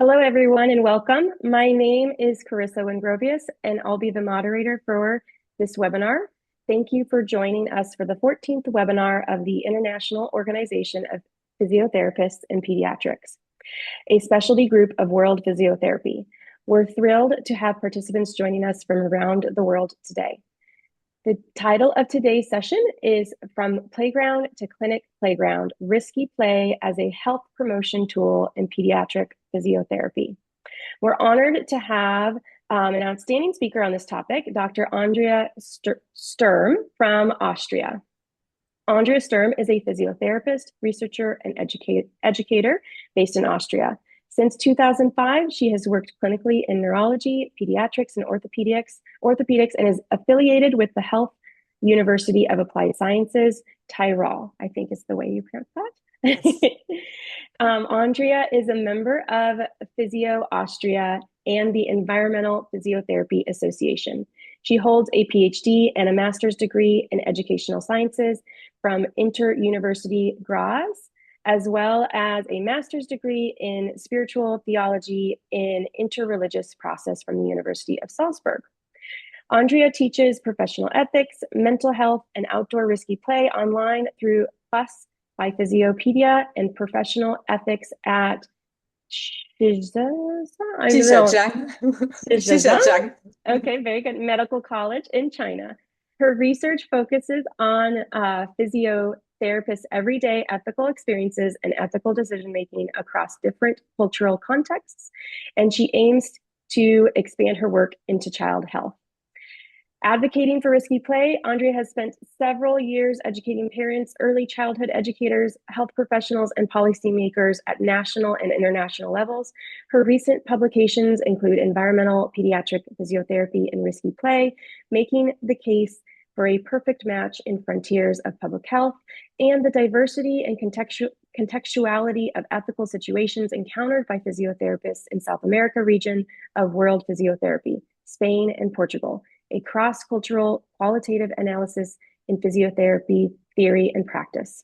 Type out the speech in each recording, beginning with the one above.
Hello, everyone, and welcome. My name is Carissa Wingrovius, and I'll be the moderator for this webinar. Thank you for joining us for the 14th webinar of the International Organization of Physiotherapists in Pediatrics, a specialty group of world physiotherapy. We're thrilled to have participants joining us from around the world today. The title of today's session is From Playground to Clinic Playground, Risky Play as a Health Promotion Tool in Pediatric Physiotherapy. We're honored to have an outstanding speaker on this topic, Dr. Andrea Sturm from Austria. Andrea Sturm is a physiotherapist, researcher, and educator based in Austria. Since 2005, she has worked clinically in neurology, pediatrics, and orthopedics, and is affiliated with the Health University of Applied Sciences, Tyrol, I think is the way you pronounce that. Yes. Andrea is a member of Physio Austria and the Environmental Physiotherapy Association. She holds a PhD and a master's degree in educational sciences from Inter-University Graz, as well as a master's degree in spiritual theology in interreligious process from the University of Salzburg. Andrea teaches professional ethics, mental health, and outdoor risky play online through Plus by Physiopedia and professional ethics at Zhejiang. Zhejiang? Zhejiang. Okay, very good. Medical College in China. Her research focuses on physiotherapists' everyday ethical experiences and ethical decision making across different cultural contexts, and she aims to expand her work into child health. Advocating for risky play, Andrea has spent several years educating parents, early childhood educators, health professionals, and policymakers at national and international levels. Her recent publications include Environmental Pediatric Physiotherapy and Risky Play, Making the Case for a Perfect Match in Frontiers of Public Health, and the diversity and contextuality of ethical situations encountered by physiotherapists in South America region of World Physiotherapy, Spain and Portugal, a cross-cultural qualitative analysis in physiotherapy theory and practice.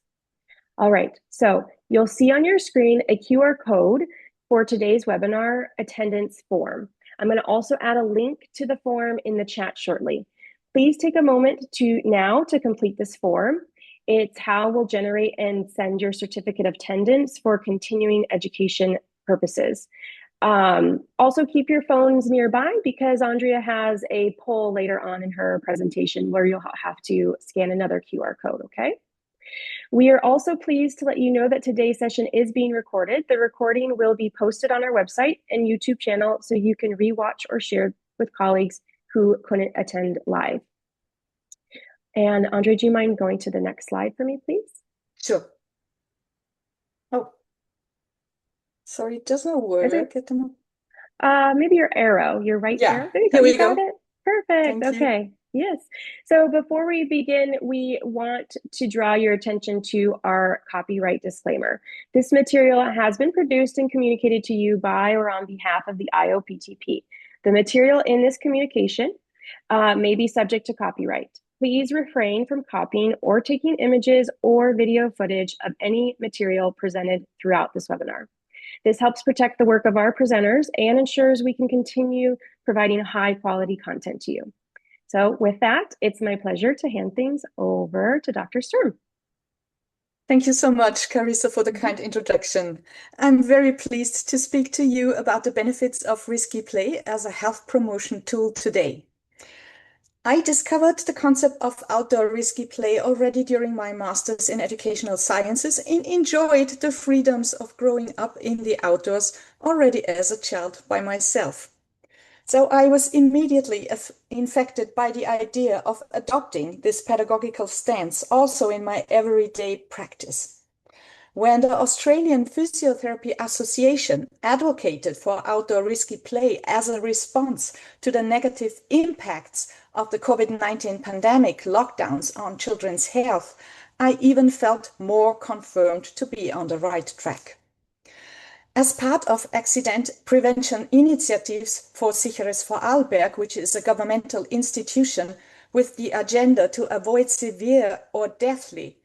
All right, so you'll see on your screen a QR code for today's webinar attendance form. I'm going to also add a link to the form in the chat shortly. Please take a moment to complete this form. It's how we'll generate and send your certificate of attendance for continuing education purposes. Also keep your phones nearby because Andrea has a poll later on in her presentation where you'll have to scan another QR code, okay? We are also pleased to let you know that today's session is being recorded. The recording will be posted on our website and YouTube channel so you can rewatch or share with colleagues who couldn't attend live. And Andrea, do you mind going to the next slide for me, please? Sure. Oh, sorry, it doesn't work at the moment. Maybe your arrow, your right Yeah, arrow. There you go. here we You got go. it. Perfect. Thank you. Okay. Yes. So before we begin, we want to draw your attention to our copyright disclaimer. This material has been produced and communicated to you by or on behalf of the IOPTP. The material in this communication may be subject to copyright. Please refrain from copying or taking images or video footage of any material presented throughout this webinar. This helps protect the work of our presenters and ensures we can continue providing high quality content to you. So with that, it's my pleasure to hand things over to Dr. Sturm. Thank you so much, Carissa, for the kind introduction. I'm very pleased to speak to you about the benefits of risky play as a health promotion tool today. I discovered the concept of outdoor risky play already during my master's in educational sciences and enjoyed the freedoms of growing up in the outdoors already as a child by myself. So I was immediately infected by the idea of adopting this pedagogical stance also in my everyday practice. When the Australian Physiotherapy Association advocated for outdoor risky play as a response to the negative impacts of the COVID-19 pandemic lockdowns on children's health, I even felt more confirmed to be on the right track. As part of accident prevention initiatives for Sicheres Vorarlberg, which is a governmental institution with the agenda to avoid severe or deathly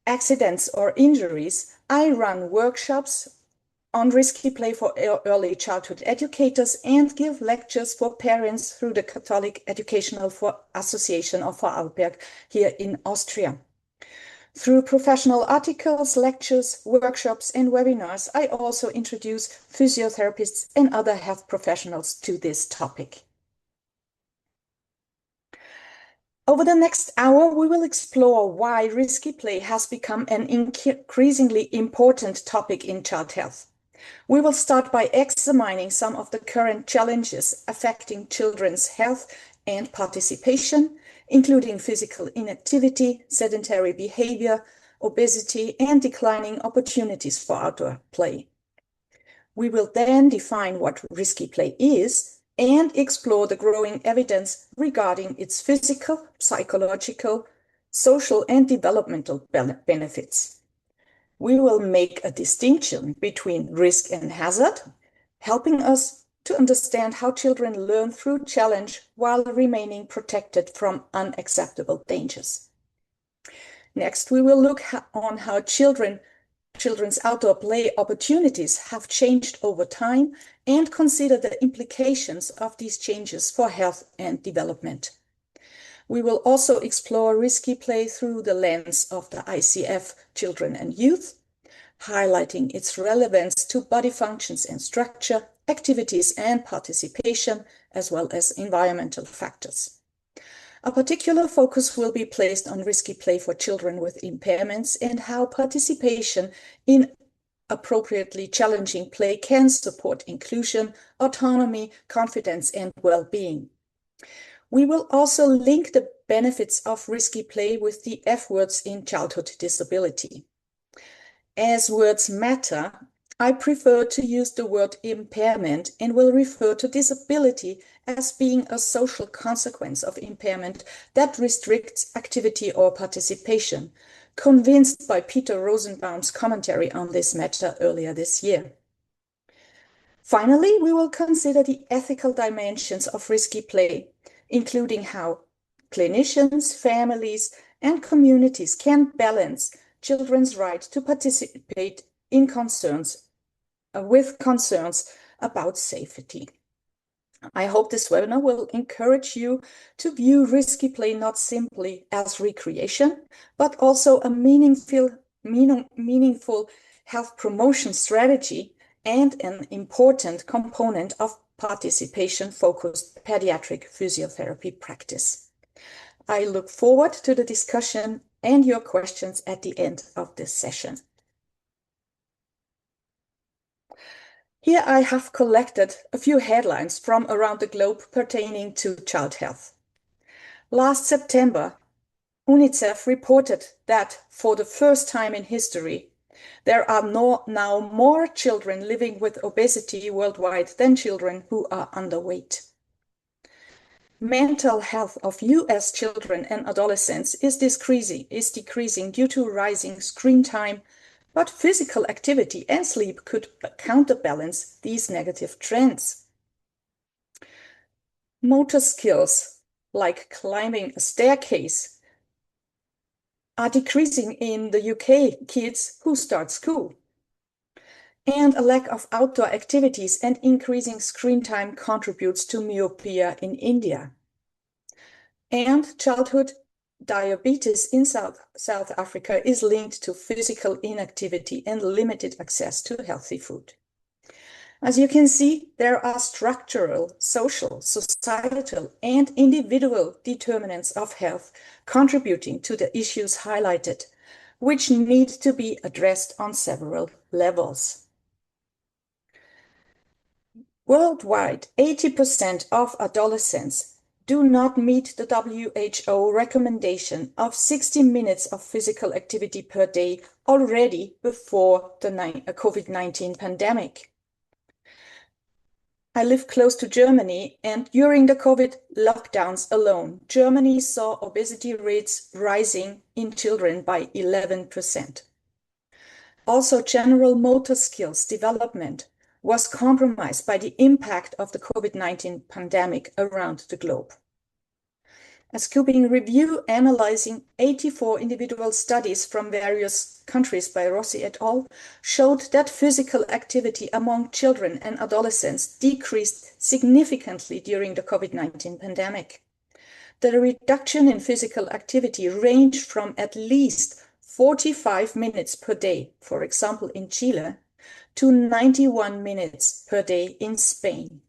accidents or injuries, I run workshops on risky play for early childhood educators and give lectures for parents through the Catholic Educational Association of Vorarlberg here in Austria. Through professional articles, lectures, workshops, and webinars, I also introduce physiotherapists and other health professionals to this topic. Over the next hour, we will explore why risky play has become an increasingly important topic in child health. We will start by examining some of the current challenges affecting children's health and participation, including physical inactivity, sedentary behavior, obesity, and declining opportunities for outdoor play. We will then define what risky play is and explore the growing evidence regarding its physical, psychological, social, and developmental benefits. We will make a distinction between risk and hazard, helping us to understand how children learn through challenge while remaining protected from unacceptable dangers. Next, we will look on how children's outdoor play opportunities have changed over time and consider the implications of these changes for health and development. We will also explore risky play through the lens of the ICF Children and Youth, highlighting its relevance to body functions and structure, activities and participation, as well as environmental factors. A particular focus will be placed on risky play for children with impairments and how participation in appropriately challenging play can support inclusion, autonomy, confidence, and well-being. We will also link the benefits of risky play with the F words in childhood disability. As words matter, I prefer to use the word impairment and will refer to disability as being a social consequence of impairment that restricts activity or participation, convinced by Peter Rosenbaum's commentary on this matter earlier this year. Finally, we will consider the ethical dimensions of risky play, including how clinicians, families, and communities can balance children's right to participate in with concerns about safety. I hope this webinar will encourage you to view risky play not simply as recreation, but also a meaningful health promotion strategy and an important component of participation-focused pediatric physiotherapy practice. I look forward to the discussion and your questions at the end of this session. Here I have collected a few headlines from around the globe pertaining to child health. Last September, UNICEF reported that for the first time in history, there are now more children living with obesity worldwide than children who are underweight. Mental health of US children and adolescents is decreasing due to rising screen time, but physical activity and sleep could counterbalance these negative trends. Motor skills, like climbing a staircase, are decreasing in the UK kids who start school. And a lack of outdoor activities and increasing screen time contributes to myopia in India. And childhood diabetes in South Africa is linked to physical inactivity and limited access to healthy food. As you can see, there are structural, social, societal, and individual determinants of health contributing to the issues highlighted, which need to be addressed on several levels. Worldwide, 80% of adolescents do not meet the WHO recommendation of 60 minutes of physical activity per day already before the COVID-19 pandemic. I live close to Germany, and during the COVID lockdowns alone, Germany saw obesity rates rising in children by 11%. Also, general motor skills development was compromised by the impact of the COVID-19 pandemic around the globe. A scoping review analyzing 84 individual studies from various countries by Rossi et al. Showed that physical activity among children and adolescents decreased significantly during the COVID-19 pandemic. The reduction in physical activity ranged from at least 45 minutes per day, for example in Chile, to 91 minutes per day in Spain.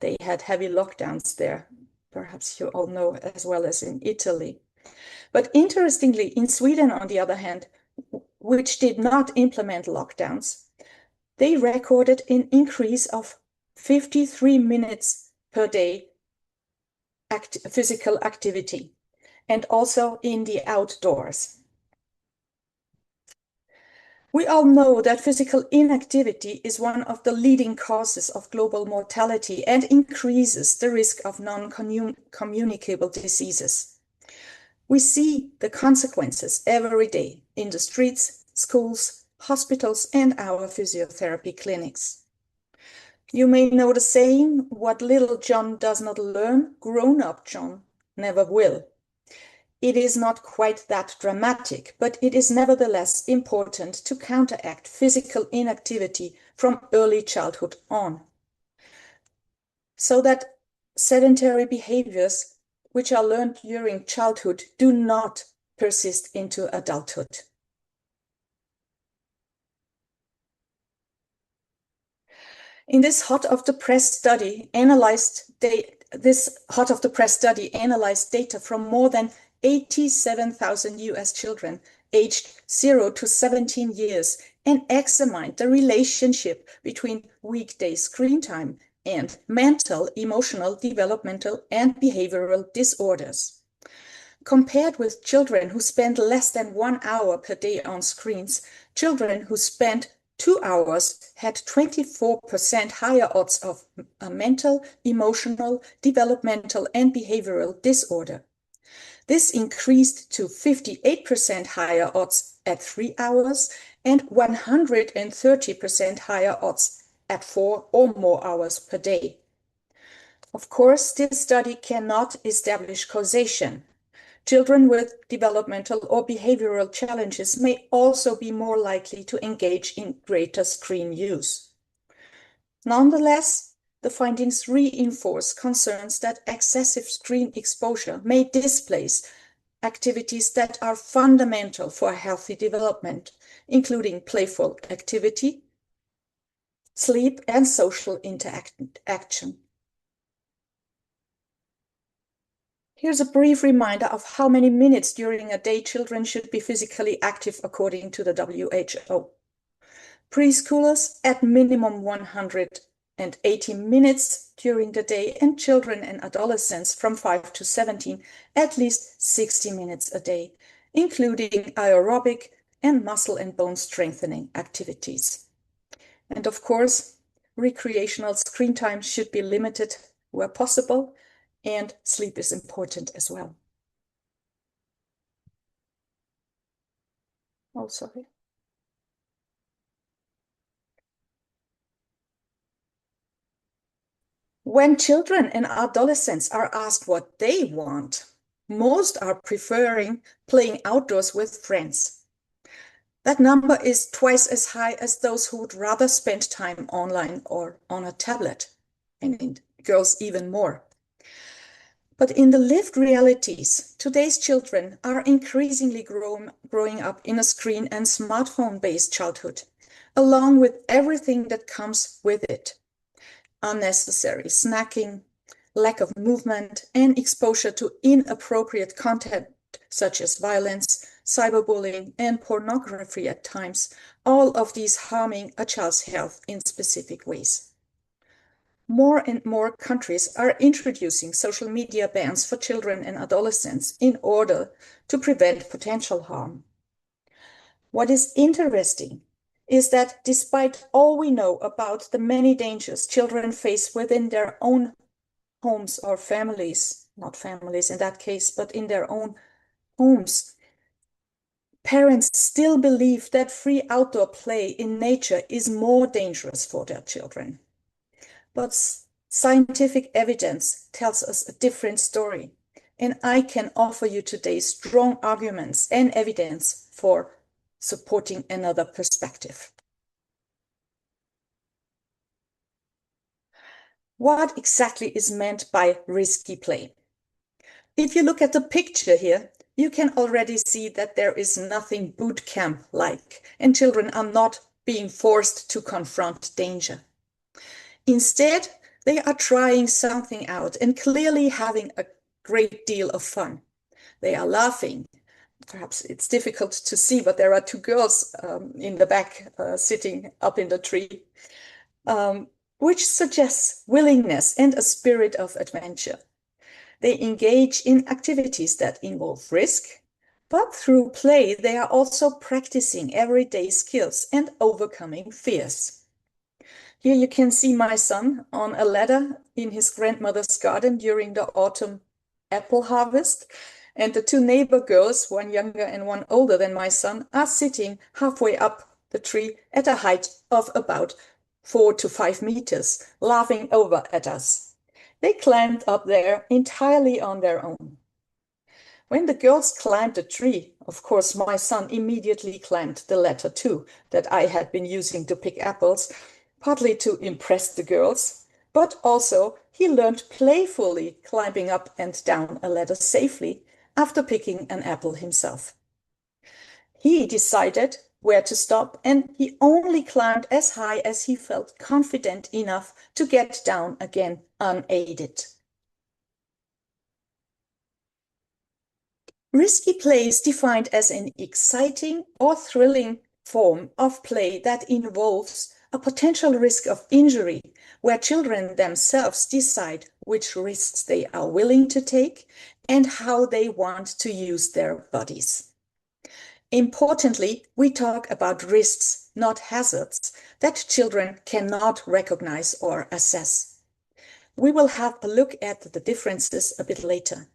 They had heavy lockdowns there, perhaps you all know, as well as in Italy. But interestingly, in Sweden, on the other hand, which did not implement lockdowns, they recorded an increase of 53 minutes per day physical activity, and also in the outdoors. We all know that physical inactivity is one of the leading causes of global mortality and increases the risk of non-communicable diseases. We see the consequences every day in the streets, schools, hospitals, and our physiotherapy clinics. You may know the saying, what little John does not learn, grown-up John never will. It is not quite that dramatic, but it is nevertheless important to counteract physical inactivity from early childhood on, so that sedentary behaviors which are learned during childhood do not persist into adulthood. In this hot off the press study analyzed data from more than 87,000 US children aged 0 to 17 years and examined the relationship between weekday screen time and mental, emotional, developmental, and behavioral disorders. Compared with children who spend less than 1 hour per day on screens, children who spend 2 hours had 24% higher odds of a mental, emotional, developmental, and behavioral disorder. This increased to 58% higher odds at 3 hours and 130% higher odds at 4 or more hours per day. Of course, this study cannot establish causation. Children with developmental or behavioral challenges may also be more likely to engage in greater screen use. Nonetheless, the findings reinforce concerns that excessive screen exposure may displace activities that are fundamental for healthy development, including playful activity, sleep, and social interaction. Here's a brief reminder of how many minutes during a day children should be physically active according to the WHO. Preschoolers at minimum 180 minutes during the day, and children and adolescents from 5 to 17 at least 60 minutes a day, including aerobic and muscle and bone strengthening activities. And of course, recreational screen time should be limited where possible, and sleep is important as well. Oh, sorry. When children and adolescents are asked what they want, most are preferring playing outdoors with friends. That number is twice as high as those who would rather spend time online or on a tablet, and in girls even more. But in the lived realities, today's children are increasingly growing up in a screen and smartphone-based childhood, along with everything that comes with it. Unnecessary snacking, lack of movement, and exposure to inappropriate content such as violence, cyberbullying, and pornography at times, all of these harming a child's health in specific ways. More and more countries are introducing social media bans for children and adolescents in order to prevent potential harm. What is interesting is that despite all we know about the many dangers children face within their own homes or families, not families in that case, but in their own homes, parents still believe that free outdoor play in nature is more dangerous for their children. But scientific evidence tells us a different story. and I can offer you today strong arguments and evidence for supporting another perspective. What exactly is meant by risky play? If you look at the picture here, you can already see that there is nothing boot camp-like, and children are not being forced to confront danger. Instead, they are trying something out and clearly having a great deal of fun. They are laughing. Perhaps it's difficult to see, but there are two girls in the back sitting up in the tree, which suggests willingness and a spirit of adventure. They engage in activities that involve risk, but through play, they are also practicing everyday skills and overcoming fears. Here you can see my son on a ladder in his grandmother's garden during the autumn apple harvest. And the two neighbor girls, one younger and one older than my son, are sitting halfway up the tree at a height of about 4 to 5 meters, laughing over at us. They climbed up there entirely on their own. When the girls climbed the tree, of course, my son immediately climbed the ladder too, that I had been using to pick apples, partly to impress the girls, but also he learned playfully climbing up and down a ladder safely after picking an apple himself. He decided where to stop, and he only climbed as high as he felt confident enough to get down again unaided. Risky play is defined as an exciting or thrilling form of play that involves a potential risk of injury, where children themselves decide which risks they are willing to take and how they want to use their bodies. Importantly, we talk about risks, not hazards, that children cannot recognize or assess. We will have a look at the differences a bit later.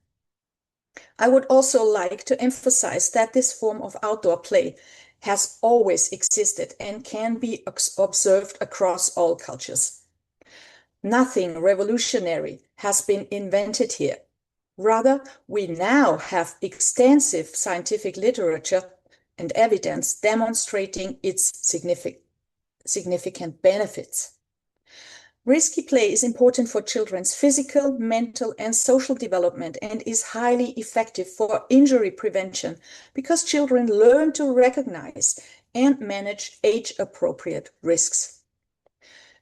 I would also like to emphasize that this form of outdoor play has always existed and can be observed across all cultures. Nothing revolutionary has been invented here. Rather, we now have extensive scientific literature and evidence demonstrating its significant benefits. Risky play is important for children's physical, mental, and social development and is highly effective for injury prevention because children learn to recognize and manage age-appropriate risks.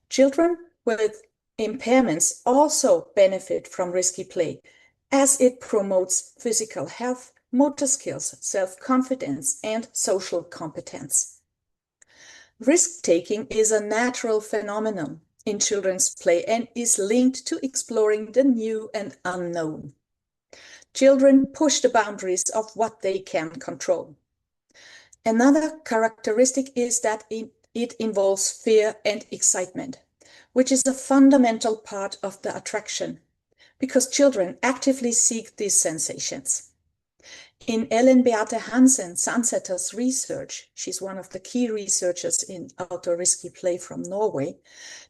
Children with impairments also benefit from risky play as it promotes physical health, motor skills, self-confidence, and social competence. Risk-taking is a natural phenomenon in children's play and is linked to exploring the new and unknown. Children push the boundaries of what they can control. Another characteristic is that it involves fear and excitement, which is a fundamental part of the attraction, because children actively seek these sensations. In Ellen Beate Hansen-Sandsetter's research, she's one of the key researchers in outdoor risky play from Norway,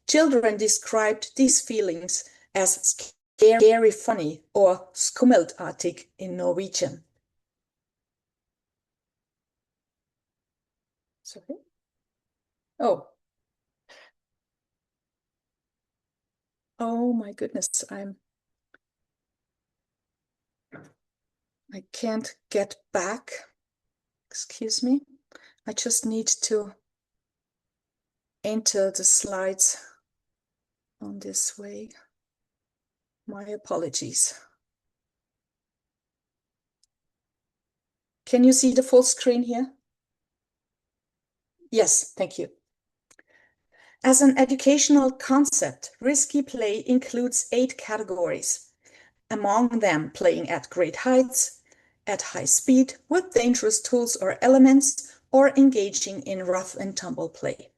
children described these feelings as scary funny or skummeltartig in Norwegian. Sorry? Oh. Oh my goodness, I can't get back. Excuse me. I just need to enter the slides on this way. My apologies. Can you see the full screen here? Yes, thank you. As an educational concept, risky play includes 8 categories, among them playing at great heights, at high speed, with dangerous tools or elements, or engaging in rough and tumble play.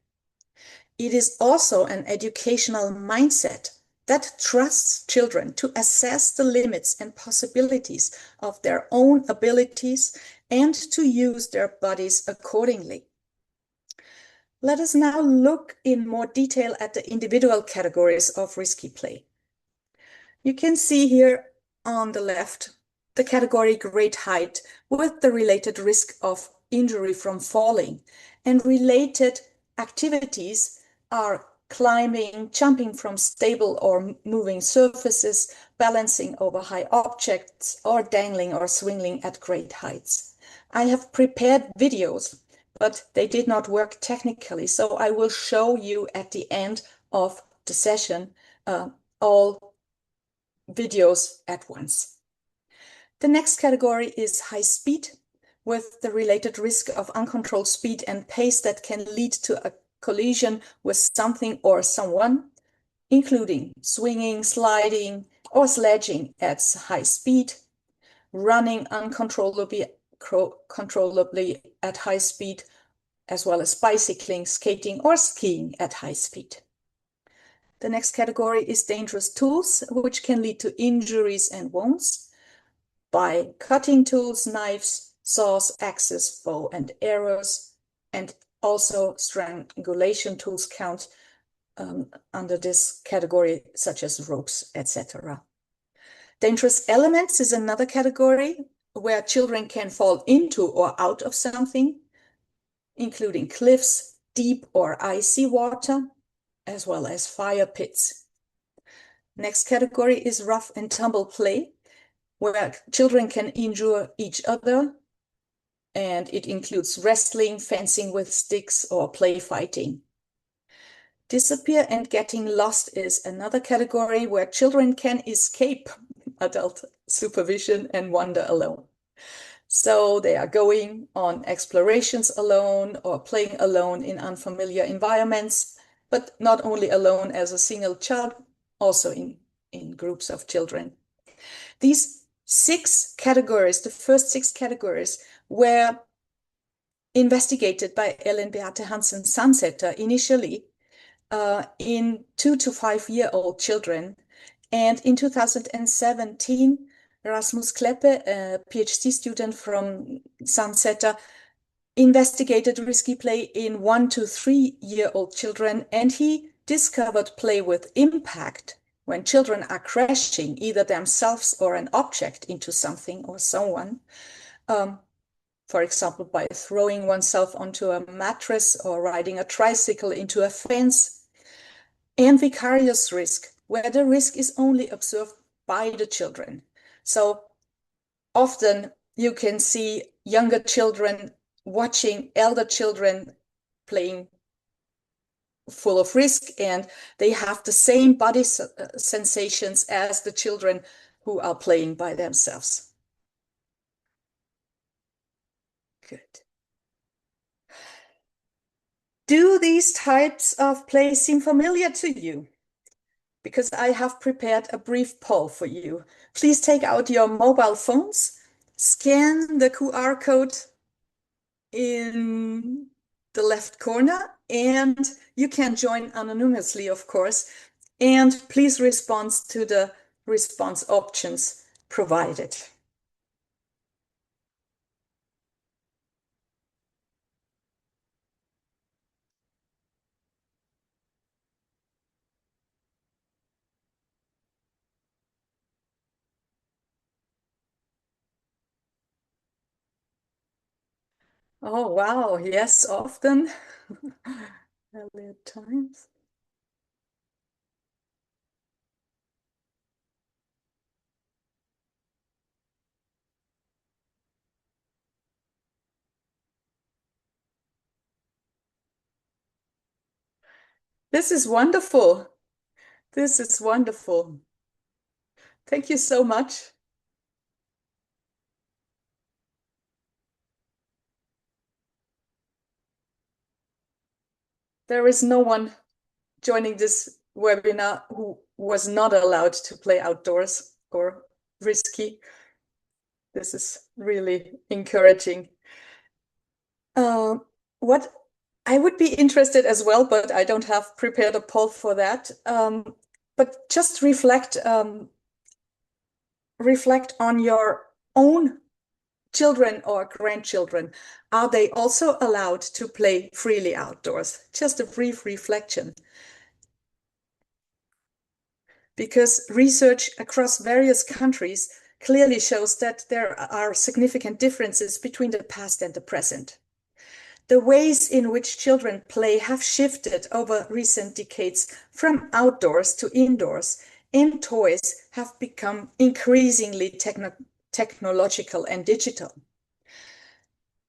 It is also an educational mindset that trusts children to assess the limits and possibilities of their own abilities and to use their bodies accordingly. Let us now look in more detail at the individual categories of risky play. You can see here on the left the category great height with the related risk of injury from falling. And related activities are climbing, jumping from stable or moving surfaces, balancing over high objects, or dangling or swinging at great heights. I have prepared videos, but they did not work technically, so I will show you at the end of the session all videos at once. The next category is high speed, with the related risk of uncontrolled speed and pace that can lead to a collision with something or someone, including swinging, sliding, or sledging at high speed, running uncontrollably at high speed, as well as bicycling, skating, or skiing at high speed. The next category is dangerous tools, which can lead to injuries and wounds by cutting tools, knives, saws, axes, bow and arrows, and also strangulation tools count under this category, such as ropes, etc. Dangerous elements is another category where children can fall into or out of something, including cliffs, deep or icy water, as well as fire pits. Next category is rough and tumble play, where children can injure each other, and it includes wrestling, fencing with sticks, or play fighting. Disappear and getting lost is another category where children can escape adult supervision and wander alone. So they are going on explorations alone or playing alone in unfamiliar environments, but not only alone as a single child, also in groups of children. These 6 categories, the first 6 categories, were investigated by Ellen Beate Hansen Sunsetter initially in 2 to 5-year-old children. And in 2017, Rasmus Kleppe, a PhD student from Sunsetter, investigated risky play in 1 to 3-year-old children, and he discovered play with impact when children are crashing either themselves or an object into something or someone. For example, by throwing oneself onto a mattress or riding a tricycle into a fence. And vicarious risk, where the risk is only observed by the children. So often you can see younger children watching elder children playing full of risk, and they have the same body sensations as the children who are playing by themselves. Good. Do these types of play seem familiar to you? Because I have prepared a brief poll for you. Please take out your mobile phones, scan the QR code in the left corner, and you can join anonymously, of course, and please respond to the response options provided. Oh, wow. Yes, often. Earlier times. This is wonderful. This is wonderful. Thank you so much. There is no one joining this webinar who was not allowed to play outdoors or risky. This is really encouraging. What I would be interested as well, but I don't have prepared a poll for that. But just reflect on your own children or grandchildren. Are they also allowed to play freely outdoors? Just a brief reflection. Because research across various countries clearly shows that there are significant differences between the past and the present. The ways in which children play have shifted over recent decades from outdoors to indoors, and toys have become increasingly technological and digital.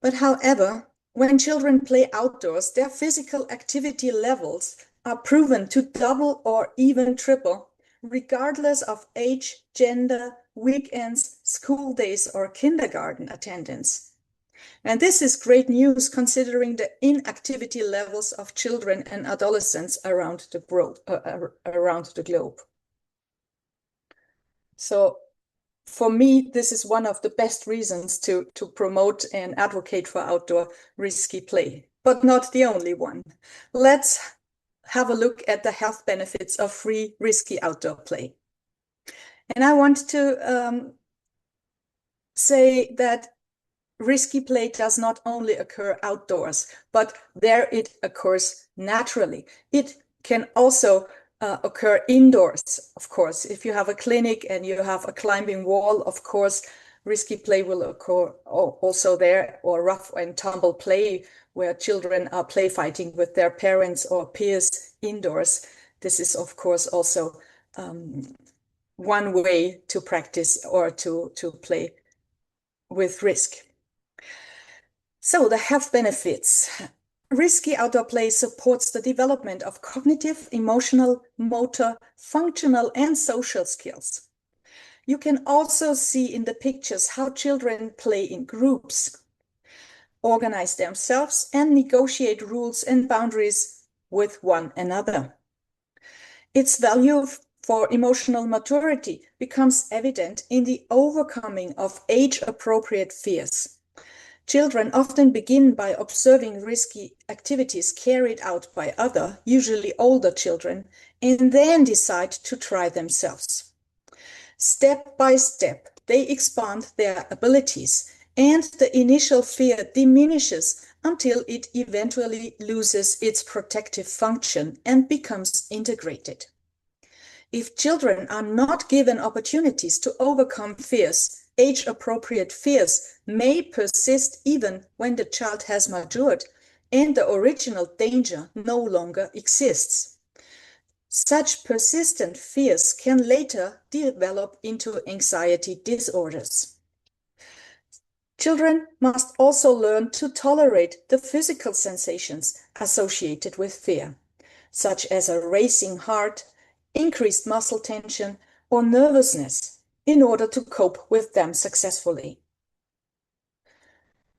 But however, when children play outdoors, their physical activity levels are proven to double or even triple, regardless of age, gender, weekends, school days, or kindergarten attendance. And this is great news considering the inactivity levels of children and adolescents around the globe. So for me, this is one of the best reasons to promote and advocate for outdoor risky play, but not the only one. Let's have a look at the health benefits of free risky outdoor play. And I want to say that risky play does not only occur outdoors, but there it occurs naturally. It can also occur indoors, of course. If you have a clinic and you have a climbing wall, of course, risky play will occur also there, or rough and tumble play where children are play fighting with their parents or peers indoors. This is, of course, also one way to practice or to play with risk. So the health benefits. Risky outdoor play supports the development of cognitive, emotional, motor, functional, and social skills. You can also see in the pictures how children play in groups, organize themselves, and negotiate rules and boundaries with one another. Its value for emotional maturity becomes evident in the overcoming of age-appropriate fears. Children often begin by observing risky activities carried out by other, usually older children, and then decide to try themselves. Step by step, they expand their abilities, and the initial fear diminishes until it eventually loses its protective function and becomes integrated. If children are not given opportunities to overcome fears, age-appropriate fears may persist even when the child has matured and the original danger no longer exists. Such persistent fears can later develop into anxiety disorders. Children must also learn to tolerate the physical sensations associated with fear, such as a racing heart, increased muscle tension, or nervousness, in order to cope with them successfully.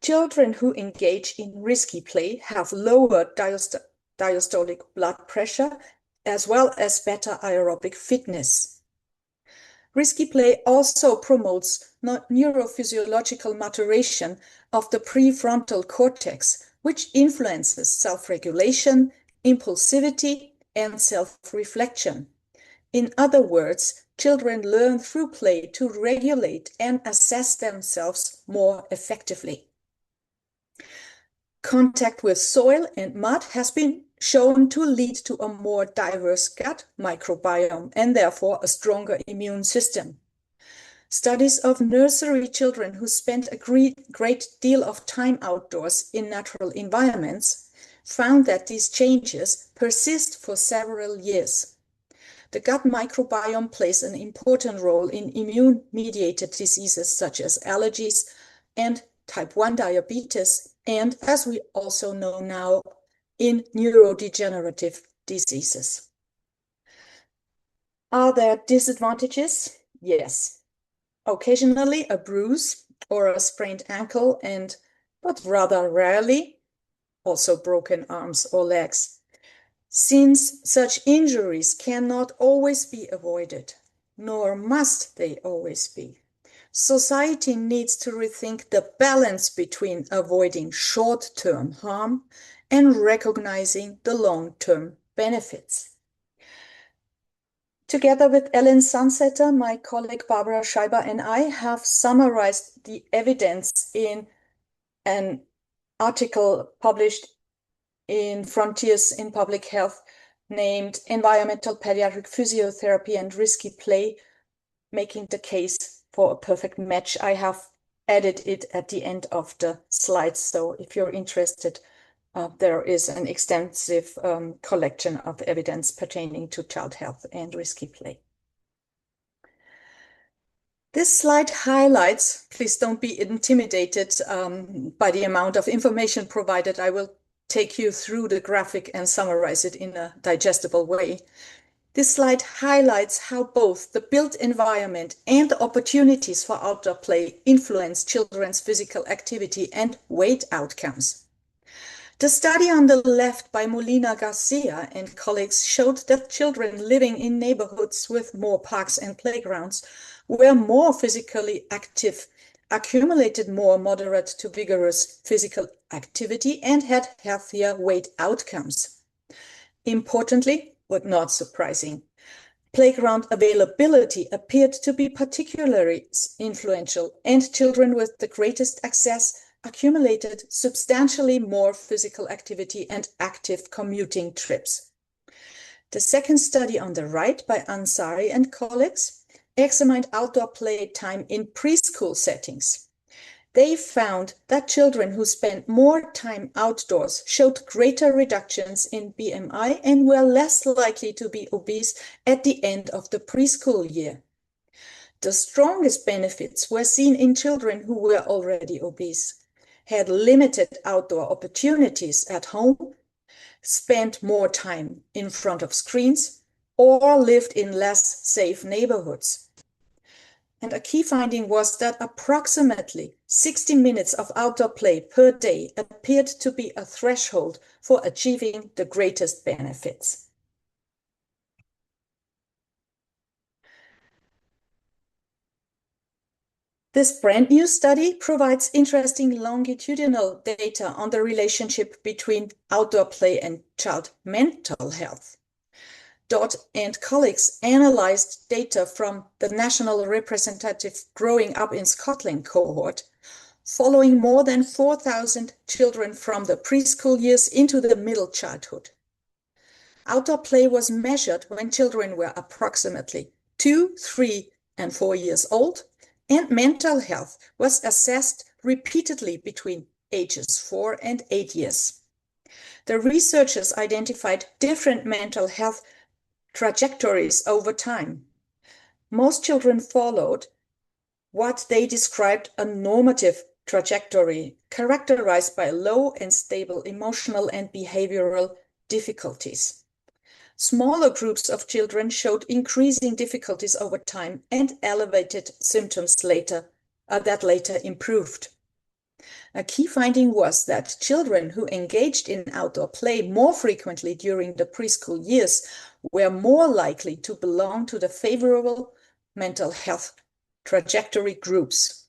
Children who engage in risky play have lower diastolic blood pressure as well as better aerobic fitness. Risky play also promotes neurophysiological maturation of the prefrontal cortex, which influences self-regulation, impulsivity, and self-reflection. In other words, children learn through play to regulate and assess themselves more effectively. Contact with soil and mud has been shown to lead to a more diverse gut microbiome and therefore a stronger immune system. Studies of nursery children who spent a great deal of time outdoors in natural environments found that these changes persist for several years. The gut microbiome plays an important role in immune-mediated diseases such as allergies and type 1 diabetes, and as we also know now, in neurodegenerative diseases. Are there disadvantages? Yes. Occasionally a bruise or a sprained ankle, but rather rarely also broken arms or legs. Since such injuries cannot always be avoided, nor must they always be, society needs to rethink the balance between avoiding short-term harm and recognizing the long-term benefits. Together with Ellen Sunsetter, my colleague Barbara Scheiber and I have summarized the evidence in an article published in Frontiers in Public Health named Environmental Paediatric Physiotherapy and Risky Play, making the case for a perfect match. I have added it at the end of the slides, so if you're interested, there is an extensive collection of evidence pertaining to child health and risky play. This slide highlights, please don't be intimidated by the amount of information provided. I will take you through the graphic and summarize it in a digestible way. This slide highlights how both the built environment and the opportunities for outdoor play influence children's physical activity and weight outcomes. The study on the left by Molina Garcia and colleagues showed that children living in neighborhoods with more parks and playgrounds were more physically active, accumulated more moderate to vigorous physical activity, and had healthier weight outcomes. Importantly, but not surprising, playground availability appeared to be particularly influential, and children with the greatest access accumulated substantially more physical activity and active commuting trips. The second study on the right by Ansari and colleagues examined outdoor play time in preschool settings. They found that children who spent more time outdoors showed greater reductions in BMI and were less likely to be obese at the end of the preschool year. The strongest benefits were seen in children who were already obese, had limited outdoor opportunities at home, spent more time in front of screens, or lived in less safe neighborhoods. And a key finding was that approximately 60 minutes of outdoor play per day appeared to be a threshold for achieving the greatest benefits. This brand new study provides interesting longitudinal data on the relationship between outdoor play and child mental health. Dodd and colleagues analyzed data from the National Representative Growing Up in Scotland cohort, following more than 4,000 children from the preschool years into the middle childhood. Outdoor play was measured when children were approximately 2, 3, and 4 years old, and mental health was assessed repeatedly between ages 4 and 8 years. The researchers identified different mental health trajectories over time. Most children followed what they described a normative trajectory characterized by low and stable emotional and behavioral difficulties. Smaller groups of children showed increasing difficulties over time and elevated symptoms that later improved. A key finding was that children who engaged in outdoor play more frequently during the preschool years were more likely to belong to the favorable mental health trajectory groups.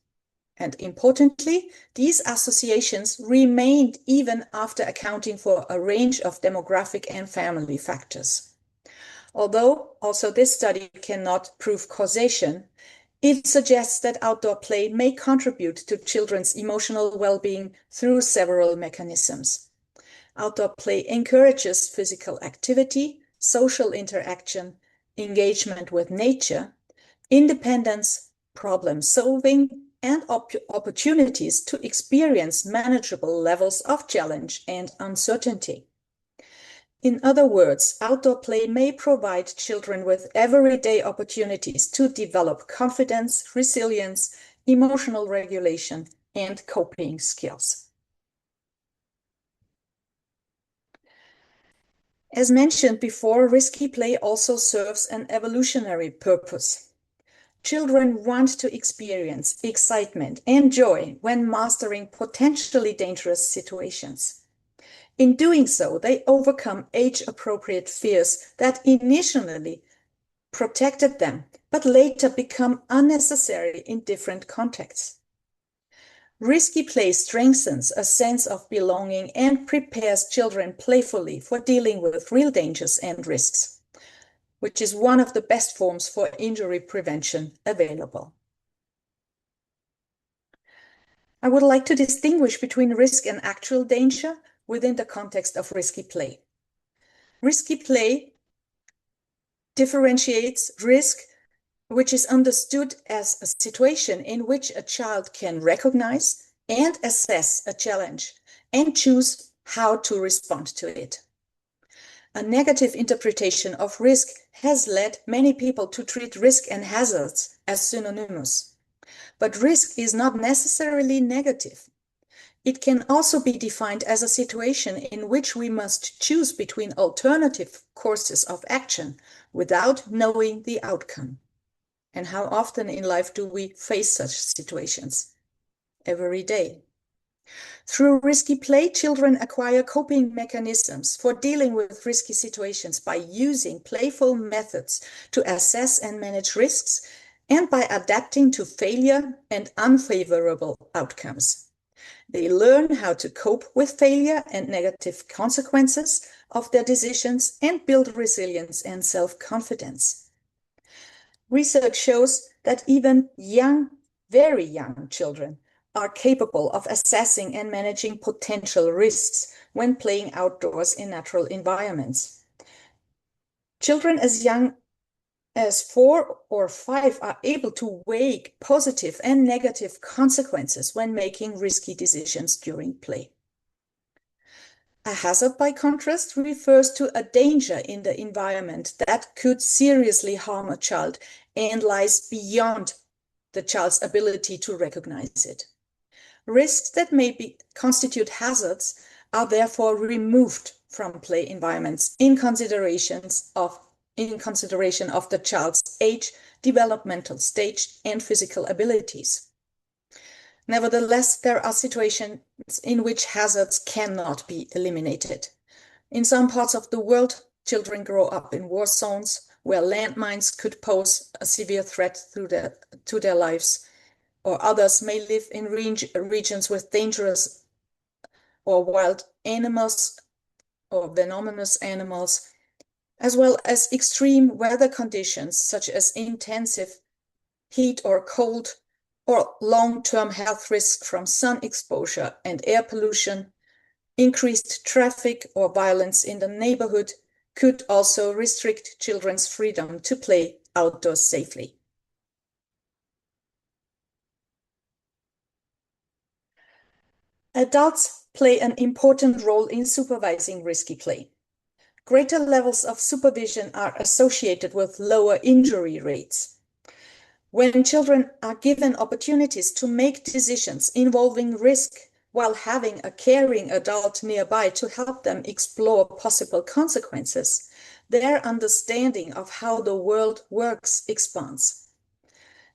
And importantly, these associations remained even after accounting for a range of demographic and family factors. Although also this study cannot prove causation, it suggests that outdoor play may contribute to children's emotional well-being through several mechanisms. Outdoor play encourages physical activity, social interaction, engagement with nature, independence, problem solving, and opportunities to experience manageable levels of challenge and uncertainty. In other words, outdoor play may provide children with everyday opportunities to develop confidence, resilience, emotional regulation, and coping skills. As mentioned before, risky play also serves an evolutionary purpose. Children want to experience excitement and joy when mastering potentially dangerous situations. In doing so, they overcome age-appropriate fears that initially protected them, but later become unnecessary in different contexts. Risky play strengthens a sense of belonging and prepares children playfully for dealing with real dangers and risks, which is one of the best forms for injury prevention available. I would like to distinguish between risk and actual danger within the context of risky play. Risky play differentiates risk which is understood as a situation in which a child can recognize and assess a challenge and choose how to respond to it. A negative interpretation of risk has led many people to treat risk and hazards as synonymous. But risk is not necessarily negative. It can also be defined as a situation in which we must choose between alternative courses of action without knowing the outcome. And how often in life do we face such situations? Every day. Through risky play, children acquire coping mechanisms for dealing with risky situations by using playful methods to assess and manage risks and by adapting to failure and unfavorable outcomes. They learn how to cope with failure and negative consequences of their decisions and build resilience and self-confidence. Research shows that even young, very young children are capable of assessing and managing potential risks when playing outdoors in natural environments. Children as young as 4 or 5 are able to weigh positive and negative consequences when making risky decisions during play. A hazard, by contrast, refers to a danger in the environment that could seriously harm a child and lies beyond the child's ability to recognize it. Risks that may constitute hazards are therefore removed from play environments in consideration of the child's age, developmental stage, and physical abilities. Nevertheless, there are situations in which hazards cannot be eliminated. In some parts of the world, children grow up in war zones where landmines could pose a severe threat to their lives, or others may live in regions with dangerous or wild animals or venomous animals, as well as extreme weather conditions such as intensive heat or cold, or long-term health risks from sun exposure and air pollution. Increased traffic or violence in the neighborhood could also restrict children's freedom to play outdoors safely. Adults play an important role in supervising risky play. Greater levels of supervision are associated with lower injury rates. When children are given opportunities to make decisions involving risk while having a caring adult nearby to help them explore possible consequences, their understanding of how the world works expands.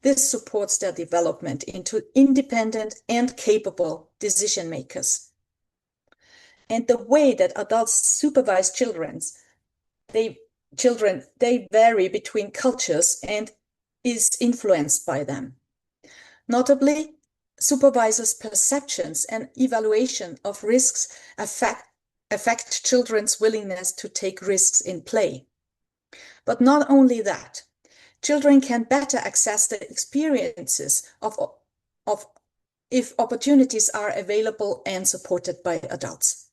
This supports their development into independent and capable decision makers. And the way that adults supervise children, they vary between cultures and is influenced by them. Notably, supervisors' perceptions and evaluation of risks affect children's willingness to take risks in play. But not only that, children can better access the experiences of if opportunities are available and supported by adults.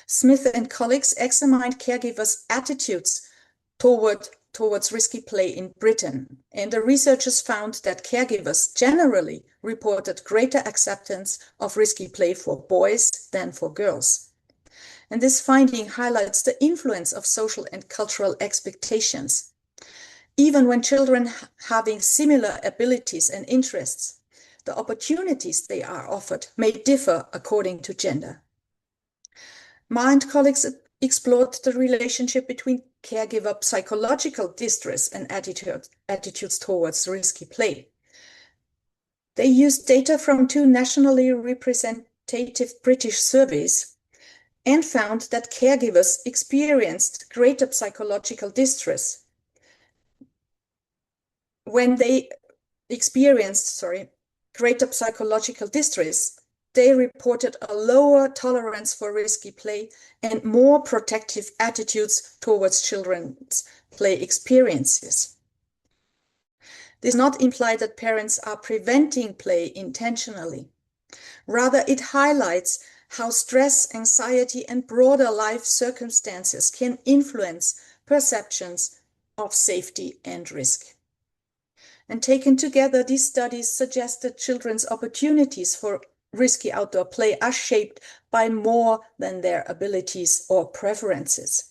Smith and colleagues examined caregivers' attitudes towards risky play in Britain, and the researchers found that caregivers generally reported greater acceptance of risky play for boys than for girls. And this finding highlights the influence of social and cultural expectations. Even when children having similar abilities and interests, the opportunities they are offered may differ according to gender. Ma and colleagues explored the relationship between caregiver psychological distress and attitudes towards risky play. They used data from 2 nationally representative British surveys and found that caregivers experienced greater psychological distress when they experienced, greater psychological distress. They reported a lower tolerance for risky play and more protective attitudes towards children's play experiences. This does not imply that parents are preventing play intentionally. Rather, it highlights how stress, anxiety, and broader life circumstances can influence perceptions of safety and risk. And taken together, these studies suggest that children's opportunities for risky outdoor play are shaped by more than their abilities or preferences.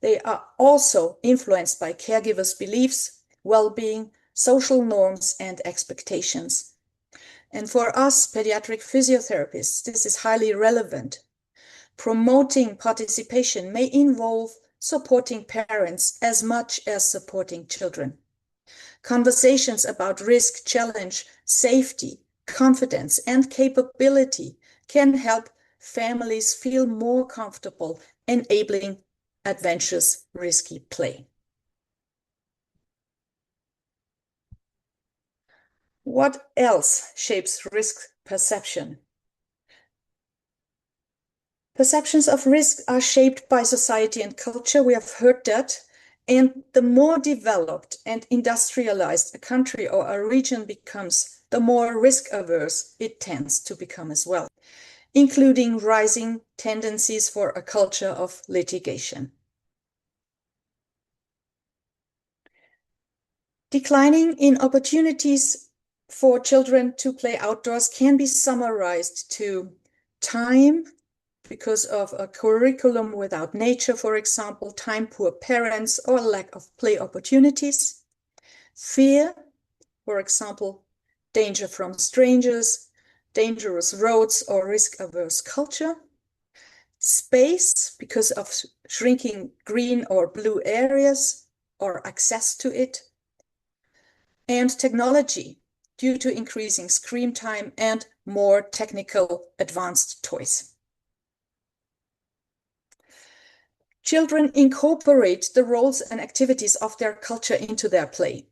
They are also influenced by caregivers' beliefs, well-being, social norms, and expectations. And for us pediatric physiotherapists, this is highly relevant. Promoting participation may involve supporting parents as much as supporting children. Conversations about risk, challenge, safety, confidence, and capability can help families feel more comfortable enabling adventurous, risky play. What else shapes risk perception? Perceptions of risk are shaped by society and culture. We have heard that. And the more developed and industrialized a country or a region becomes, the more risk averse it tends to become as well, including rising tendencies for a culture of litigation. Declining in opportunities for children to play outdoors can be summarized to time, because of a curriculum without nature, for example, time-poor parents or lack of play opportunities. Fear, for example, danger from strangers, dangerous roads or risk-averse culture. Space, because of shrinking green or blue areas or access to it. And technology, due to increasing screen time and more technical advanced toys. Children incorporate the roles and activities of their culture into their play.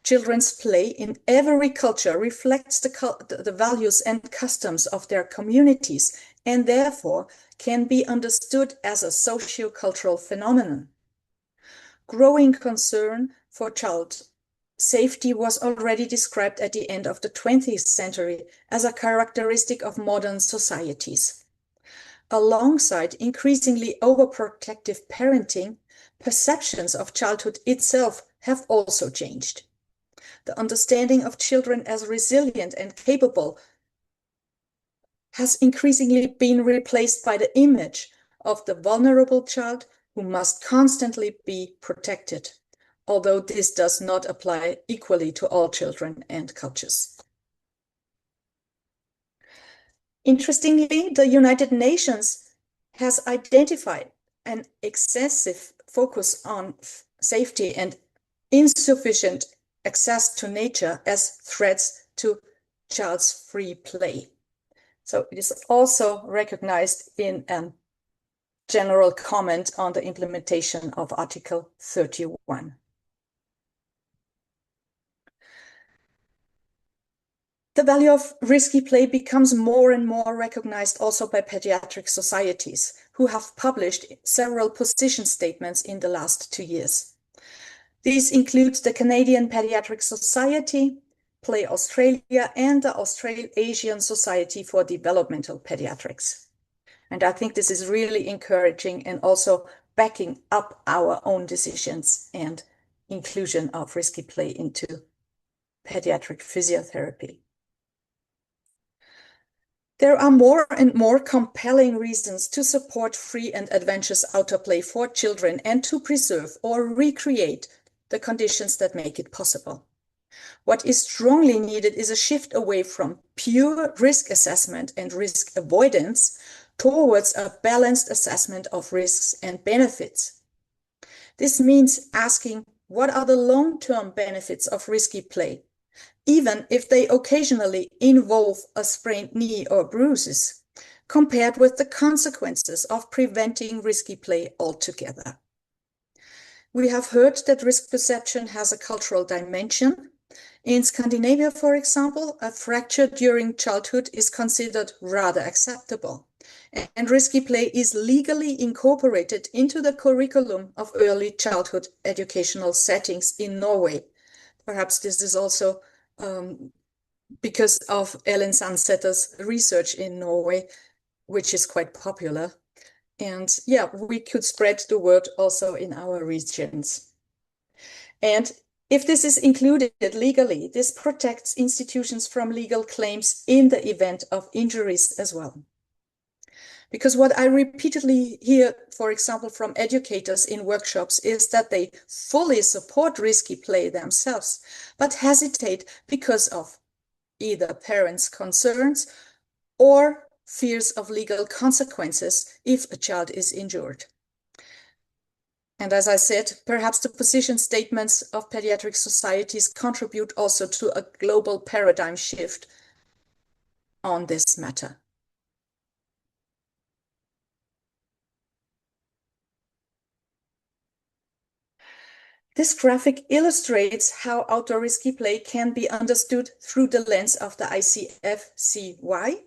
Children's play in every culture reflects the values and customs of their communities and therefore can be understood as a socio-cultural phenomenon. Growing concern for child safety was already described at the end of the 20th century as a characteristic of modern societies. Alongside increasingly overprotective parenting, perceptions of childhood itself have also changed. The understanding of children as resilient and capable has increasingly been replaced by the image of the vulnerable child who must constantly be protected, although this does not apply equally to all children and cultures. Interestingly, the United Nations has identified an excessive focus on safety and insufficient access to nature as threats to child's free play. So it is also recognized in a general comment on the implementation of Article 31. The value of risky play becomes more and more recognized also by pediatric societies, who have published several position statements in the last 2 years. These include the Canadian Pediatric Society, Play Australia, and the Australasian Society for Developmental Pediatrics. And I think this is really encouraging and also backing up our own decisions and inclusion of risky play into pediatric physiotherapy. There are more and more compelling reasons to support free and adventurous outdoor play for children and to preserve or recreate the conditions that make it possible. What is strongly needed is a shift away from pure risk assessment and risk avoidance towards a balanced assessment of risks and benefits. This means asking, what are the long-term benefits of risky play, even if they occasionally involve a sprained knee or bruises, compared with the consequences of preventing risky play altogether. We have heard that risk perception has a cultural dimension. In Scandinavia, for example, a fracture during childhood is considered rather acceptable, and risky play is legally incorporated into the curriculum of early childhood educational settings in Norway. Perhaps this is also because of Ellen Sandsetter's research in Norway, which is quite popular. And yeah, we could spread the word also in our regions. And If this is included legally, this protects institutions from legal claims in the event of injuries as well. Because what I repeatedly hear, for example, from educators in workshops is that they fully support risky play themselves, but hesitate because of either parents' concerns or fears of legal consequences if a child is injured. And as I said, perhaps the position statements of pediatric societies contribute also to a global paradigm shift on this matter. This graphic illustrates how outdoor risky play can be understood through the lens of the ICF-CY.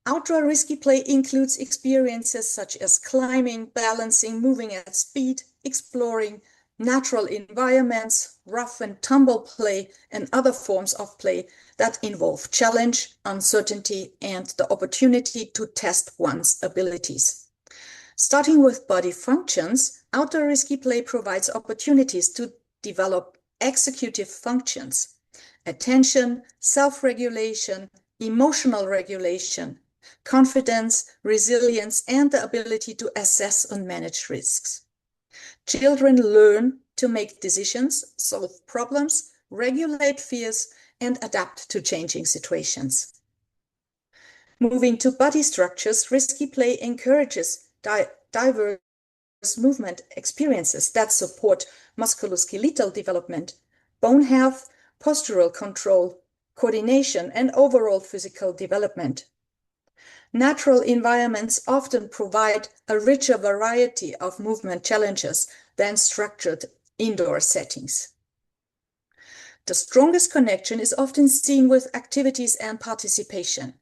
Outdoor risky play includes experiences such as climbing, balancing, moving at speed, exploring natural environments, rough and tumble play, and other forms of play that involve challenge, uncertainty, and the opportunity to test one's abilities. Starting with body functions, outdoor risky play provides opportunities to develop executive functions, attention, self-regulation, emotional regulation, confidence, resilience, and the ability to assess and manage risks. Children learn to make decisions, solve problems, regulate fears, and adapt to changing situations. Moving to body structures, risky play encourages diverse movement experiences that support musculoskeletal development, bone health, postural control, coordination, and overall physical development. Natural environments often provide a richer variety of movement challenges than structured indoor settings. The strongest connection is often seen with activities and participation.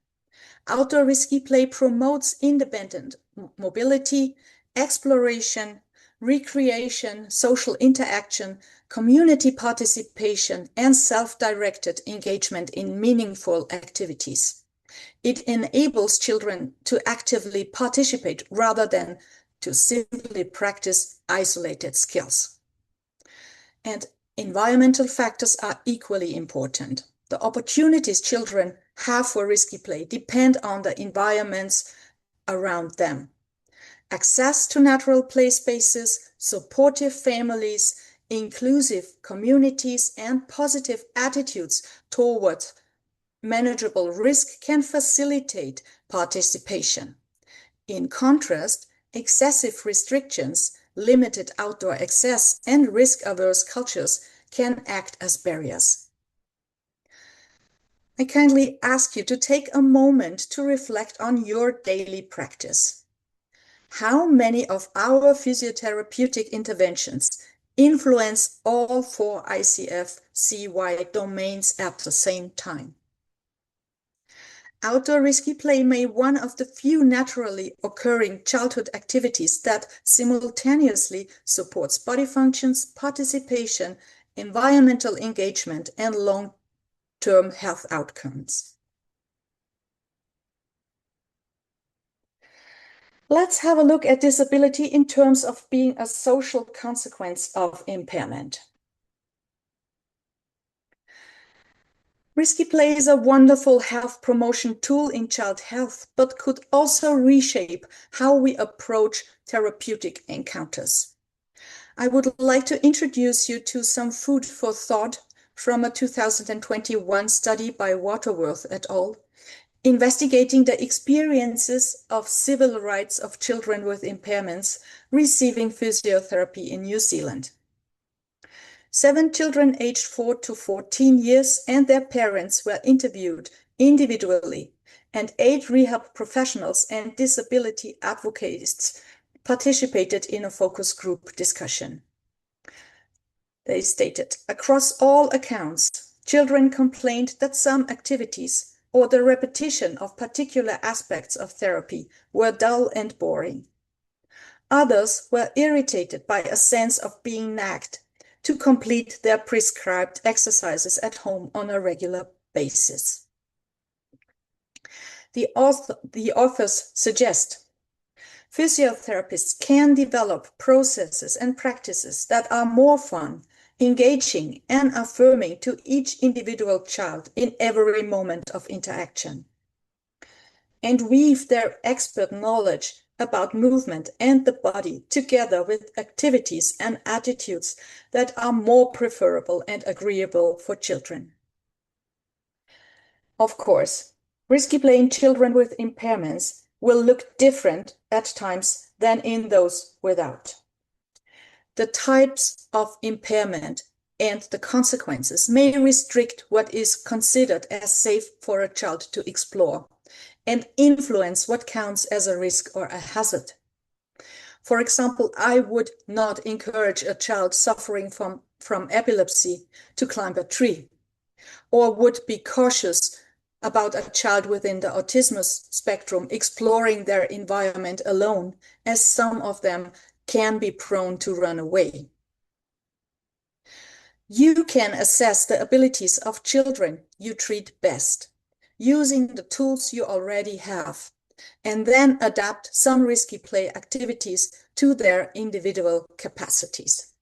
Outdoor risky play promotes independent mobility, exploration, recreation, social interaction, community participation, and self-directed engagement in meaningful activities. It enables children to actively participate rather than to simply practice isolated skills. And environmental factors are equally important. The opportunities children have for risky play depend on the environments around them. Access to natural play spaces, supportive families, inclusive communities, and positive attitudes toward manageable risk can facilitate participation. In contrast, excessive restrictions, limited outdoor access, and risk-averse cultures can act as barriers. I kindly ask you to take a moment to reflect on your daily practice. How many of our physiotherapeutic interventions influence all four ICF-CY domains at the same time? Outdoor risky play may be one of the few naturally occurring childhood activities that simultaneously supports body functions, participation, environmental engagement, and long-term health outcomes. Let's have a look at disability in terms of being a social consequence of impairment. Risky play is a wonderful health promotion tool in child health, but could also reshape how we approach therapeutic encounters. I would like to introduce you to some food for thought from a 2021 study by Waterworth et al., investigating the experiences of civil rights of children with impairments receiving physiotherapy in New Zealand. 7 children aged 4 to 14 years and their parents were interviewed individually, and 8 rehab professionals and disability advocates participated in a focus group discussion. They stated, across all accounts, children complained that some activities or the repetition of particular aspects of therapy were dull and boring. Others were irritated by a sense of being nagged to complete their prescribed exercises at home on a regular basis. The authors suggest physiotherapists can develop processes and practices that are more fun engaging and affirming to each individual child in every moment of interaction, and weave their expert knowledge about movement and the body together with activities and attitudes that are more preferable and agreeable for children. Of course, risky play in children with impairments will look different at times than in those without. The types of impairment and the consequences may restrict what is considered as safe for a child to explore and influence what counts as a risk or a hazard. For example, I would not encourage a child suffering from epilepsy to climb a tree, or would be cautious about a child within the autism spectrum exploring their environment alone, as some of them can be prone to run away. You can assess the abilities of children you treat best using the tools you already have, and then adapt some risky play activities to their individual capacities.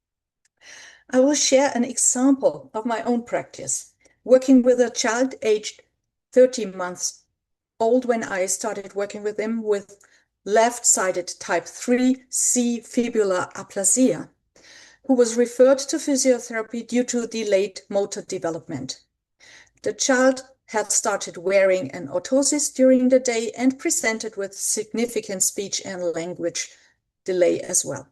I will share an example of my own practice, working with a child aged 13 months old when I started working with him with left-sided type 3C fibular aplasia, who was referred to physiotherapy due to delayed motor development. The child had started wearing an orthosis during the day and presented with significant speech and language delay as well.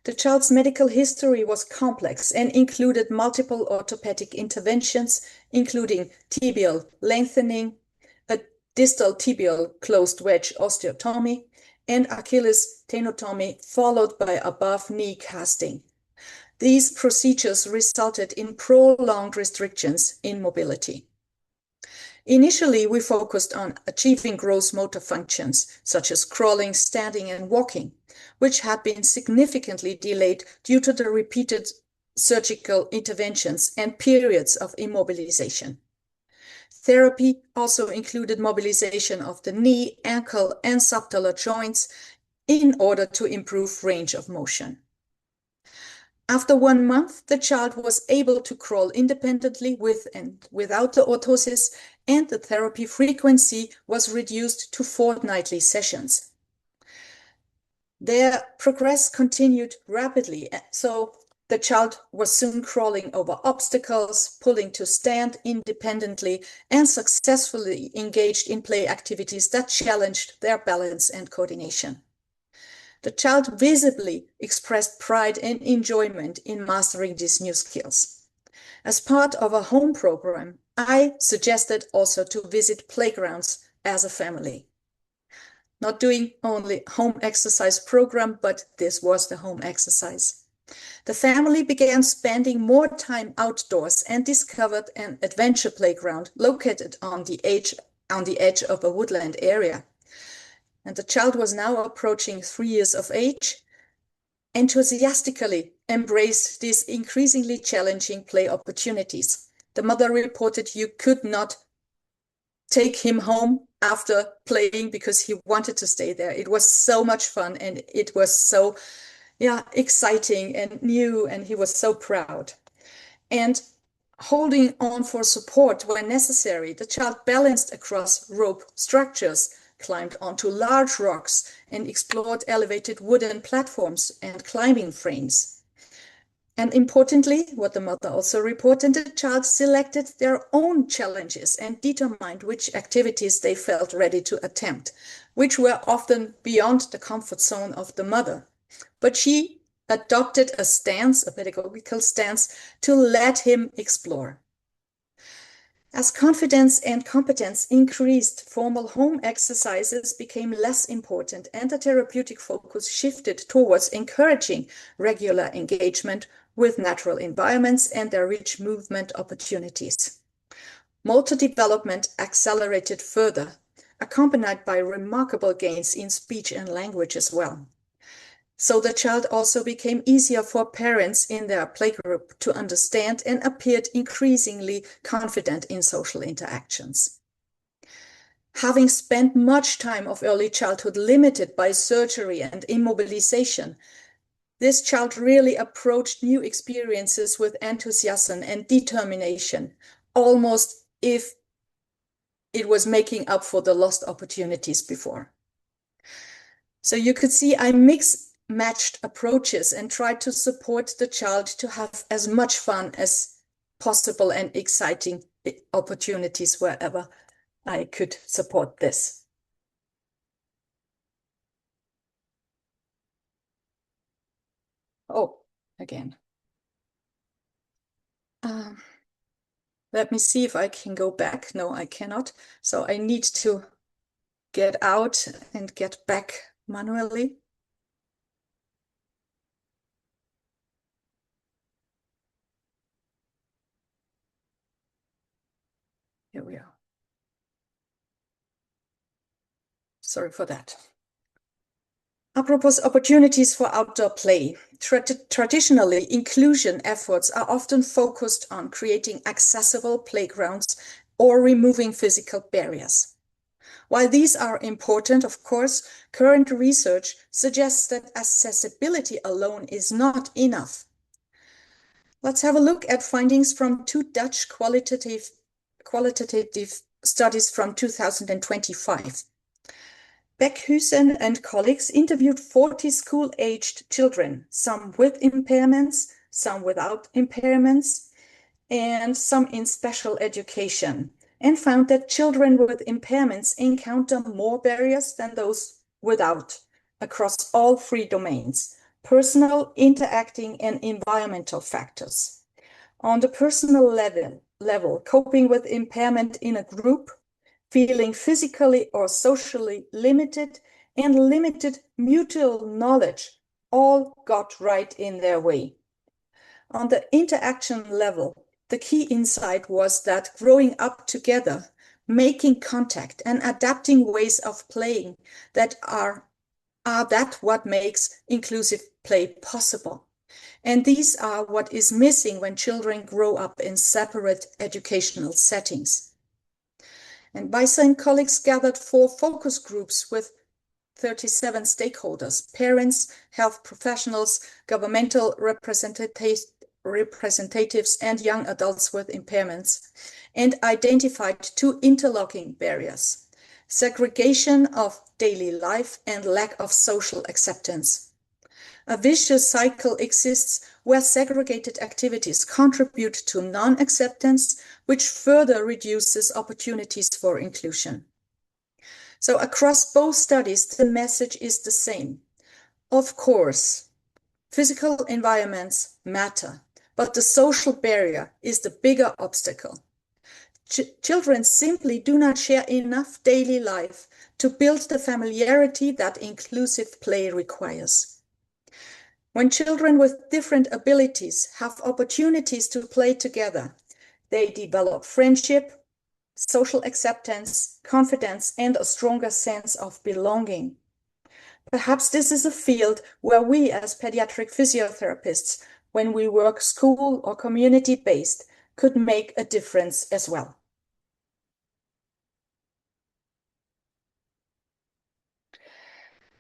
The child's medical history was complex and included multiple orthopedic interventions, including tibial lengthening, a distal tibial closed wedge osteotomy, and Achilles tenotomy, followed by above-knee casting. These procedures resulted in prolonged restrictions in mobility. Initially, we focused on achieving gross motor functions, such as crawling, standing, and walking, which had been significantly delayed due to the repeated surgical interventions and periods of immobilization. Therapy also included mobilization of the knee, ankle, and subtalar joints in order to improve range of motion. After 1 month, the child was able to crawl independently with and without the orthosis, and the therapy frequency was reduced to fortnightly sessions. Their progress continued rapidly, so the child was soon crawling over obstacles, pulling to stand independently, and successfully engaged in play activities that challenged their balance and coordination. The child visibly expressed pride and enjoyment in mastering these new skills. As part of a home program, I suggested also to visit playgrounds as a family. Not doing only home exercise program, but this was the home exercise. The family began spending more time outdoors and discovered an adventure playground located on the edge of a woodland area. And the child was now approaching 3 years of age, enthusiastically embraced these increasingly challenging play opportunities. The mother reported you could not take him home after playing because he wanted to stay there. It was so much fun and it was so exciting and new, and he was so proud. And holding on for support when necessary, the child balanced across rope structures, climbed onto large rocks, and explored elevated wooden platforms and climbing frames. And importantly, what the mother also reported, the child selected their own challenges and determined which activities they felt ready to attempt, which were often beyond the comfort zone of the mother. But she adopted a stance, a pedagogical stance, to let him explore. As confidence and competence increased, formal home exercises became less important, and the therapeutic focus shifted towards encouraging regular engagement with natural environments and their rich movement opportunities. Motor development accelerated further, accompanied by remarkable gains in speech and language as well. So the child also became easier for parents in their playgroup to understand and appeared increasingly confident in social interactions. Having spent much time of early childhood limited by surgery and immobilization, This child really approached new experiences with enthusiasm and determination, almost if it was making up for the lost opportunities before. So you could see I matched approaches and tried to support the child to have as much fun as possible and exciting opportunities wherever I could support this. Oh, again. Let me see if I can go back. No, I cannot. So I need to get out and get back manually. Here we are. Sorry for that. Apropos opportunities for outdoor play. Traditionally, inclusion efforts are often focused on creating accessible playgrounds or removing physical barriers. While these are important, of course, current research suggests that accessibility alone is not enough. Let's have a look at findings from two Dutch qualitative studies from 2025. Beckhuizen and colleagues interviewed 40 school-aged children, some with impairments, some without impairments, and some in special education, and found that children with impairments encounter more barriers than those without across all three domains: personal, interacting, and environmental factors. On the personal level, coping with impairment in a group, feeling physically or socially limited, and limited mutual knowledge all got right in their way. On the interaction level, the key insight was that growing up together, making contact, and adapting ways of playing that are that what makes inclusive play possible. And these are what is missing when children grow up in separate educational settings. And Beisa and colleagues gathered 4 focus groups with 37 stakeholders: parents, health professionals, governmental representatives, and young adults with impairments, and identified 2 interlocking barriers: segregation of daily life and lack of social acceptance. A vicious cycle exists where segregated activities contribute to non-acceptance, which further reduces opportunities for inclusion. So across both studies, the message is the same. Of course, physical environments matter, but the social barrier is the bigger obstacle. Children simply do not share enough daily life to build the familiarity that inclusive play requires. When children with different abilities have opportunities to play together, they develop friendship, social acceptance, confidence, and a stronger sense of belonging. Perhaps this is a field where we as pediatric physiotherapists, when we work school or community-based, could make a difference as well.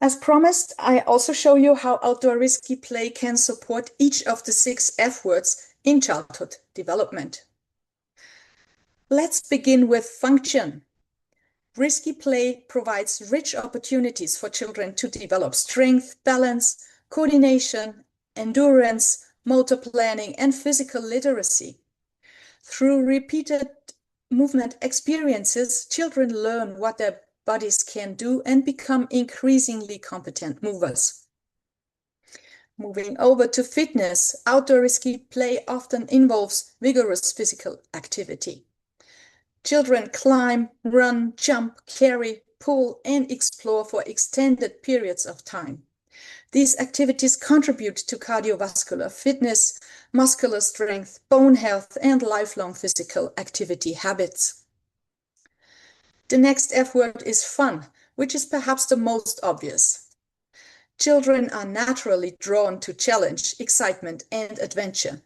As promised, I also show you how outdoor risky play can support each of the 6 F words in childhood development. Let's begin with function. Risky play provides rich opportunities for children to develop strength, balance, coordination, endurance, motor planning, and physical literacy. Through repeated movement experiences, children learn what their bodies can do and become increasingly competent movers. Moving over to fitness, outdoor risky play often involves vigorous physical activity. Children climb, run, jump, carry, pull, and explore for extended periods of time. These activities contribute to cardiovascular fitness, muscular strength, bone health, and lifelong physical activity habits. The next F word is fun, which is perhaps the most obvious. Children are naturally drawn to challenge, excitement, and adventure.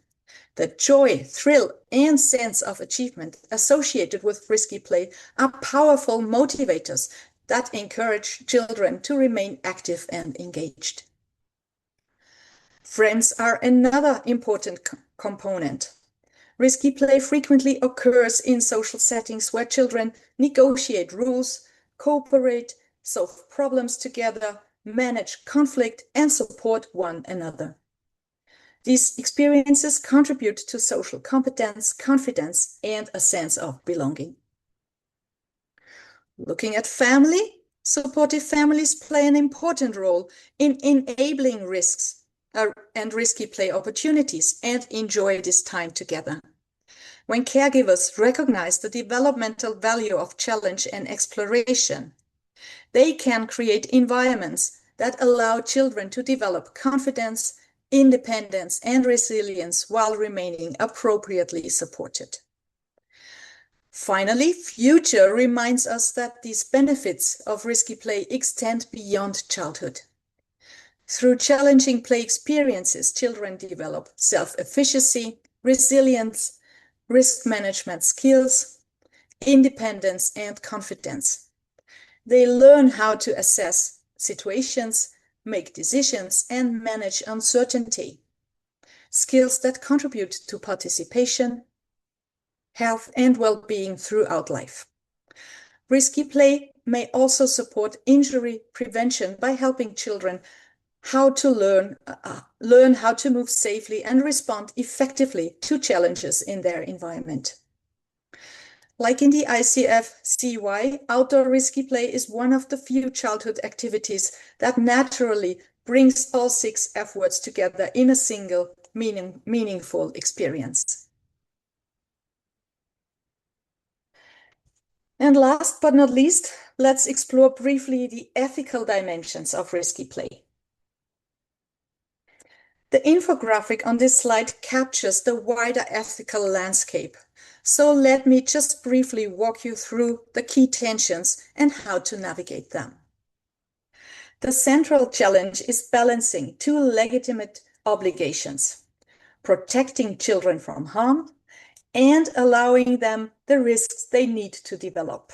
The joy, thrill, and sense of achievement associated with risky play are powerful motivators that encourage children to remain active and engaged. Friends are another important component. Risky play frequently occurs in social settings where children negotiate rules, cooperate, solve problems together, manage conflict, and support one another. These experiences contribute to social competence, confidence, and a sense of belonging. Looking at family, supportive families play an important role in enabling risks and risky play opportunities and enjoy this time together. When caregivers recognize the developmental value of challenge and exploration, they can create environments that allow children to develop confidence, independence, and resilience while remaining appropriately supported. Finally, Future reminds us that these benefits of risky play extend beyond childhood. Through challenging play experiences, children develop self-efficacy, resilience, risk management skills, independence, and confidence. They learn how to assess situations, make decisions, and manage uncertainty, skills that contribute to participation, health, and well-being throughout life. Risky play may also support injury prevention by helping children how to learn how to move safely and respond effectively to challenges in their environment. Like in the ICF-CY, outdoor risky play is one of the few childhood activities that naturally brings all 6 F words together in a single meaningful experience. And last but not least, let's explore briefly the ethical dimensions of risky play. The infographic on this slide captures the wider ethical landscape. So let me just briefly walk you through the key tensions and how to navigate them. The central challenge is balancing 2 legitimate obligations: protecting children from harm and allowing them the risks they need to develop.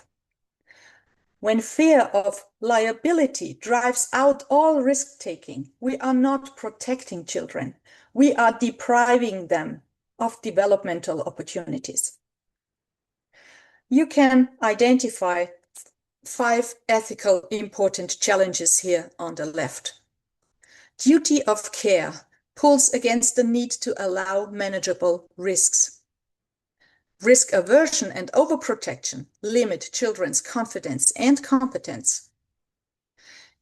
When fear of liability drives out all risk-taking, we are not protecting children. We are depriving them of developmental opportunities. You can identify 5 ethical important challenges here on the left. Duty of care pulls against the need to allow manageable risks. Risk aversion and overprotection limit children's confidence and competence.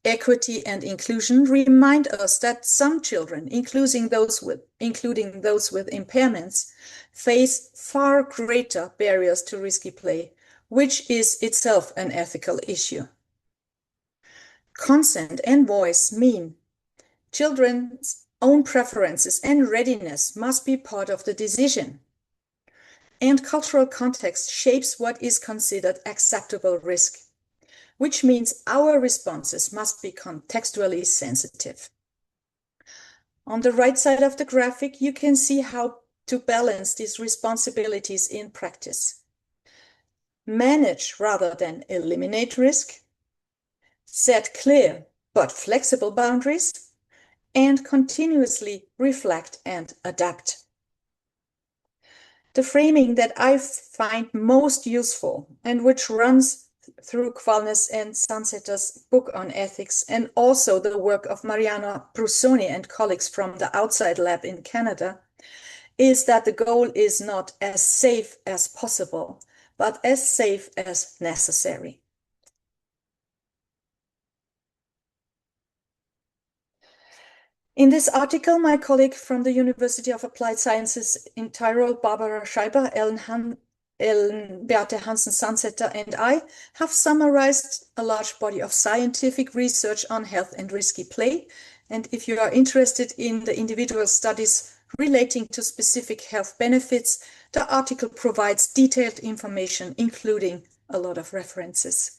Equity and inclusion remind us that some children, including those with impairments, face far greater barriers to risky play, which is itself an ethical issue. Consent and voice mean children's own preferences and readiness must be part of the decision. And cultural context shapes what is considered acceptable risk, which means our responses must be contextually sensitive. On the right side of the graphic, you can see how to balance these responsibilities in practice. Manage rather than eliminate risk, set clear but flexible boundaries, and continuously reflect and adapt. The framing that I find most useful and which runs through Qualnes and Sunsetter's book on ethics and also the work of Mariana Brusoni and colleagues from the Outside Lab in Canada is that the goal is not as safe as possible, but as safe as necessary. In this article, my colleague from the University of Applied Sciences in Tyrol, Barbara Scheiber, Ellen Beate Hansen-Sunsetter, and I have summarized a large body of scientific research on health and risky play. And if you are interested in the individual studies relating to specific health benefits, the article provides detailed information, including a lot of references.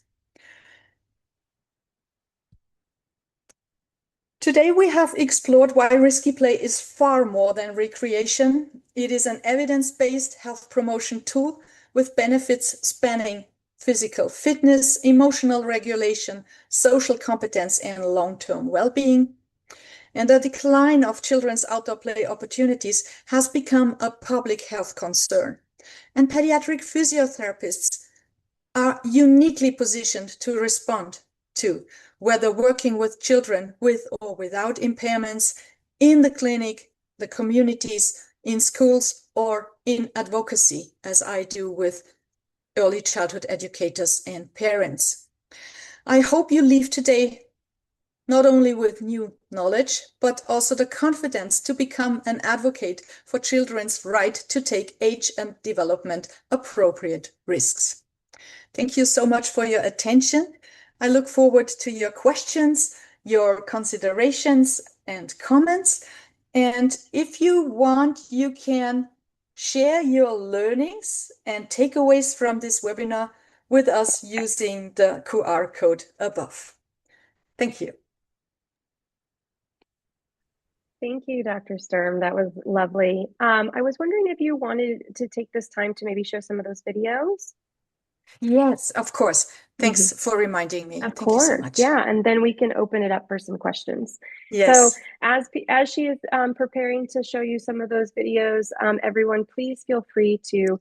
Today we have explored why risky play is far more than recreation. It is an evidence-based health promotion tool with benefits spanning physical fitness, emotional regulation, social competence, and long-term well-being. and the decline of children's outdoor play opportunities has become a public health concern. And pediatric physiotherapists are uniquely positioned to respond to, whether working with children with or without impairments in the clinic, the communities, in schools, or in advocacy, as I do with early childhood educators and parents. I hope you leave today not only with new knowledge, but also the confidence to become an advocate for children's right to take age and development appropriate risks. Thank you so much for your attention. I look forward to your questions, your considerations, and comments. And if you want, you can share your learnings and takeaways from this webinar with us using the QR code above. Thank you. Thank you, Dr. Sturm. That was lovely. I was wondering if you wanted to take this time to maybe show some of those videos. Yes, of course. Thanks Mhm. for reminding me. Of Thank you so course, much. yeah, and then we can open it up for some questions. So Yes. as she is preparing to show you some of those videos, everyone, please feel free to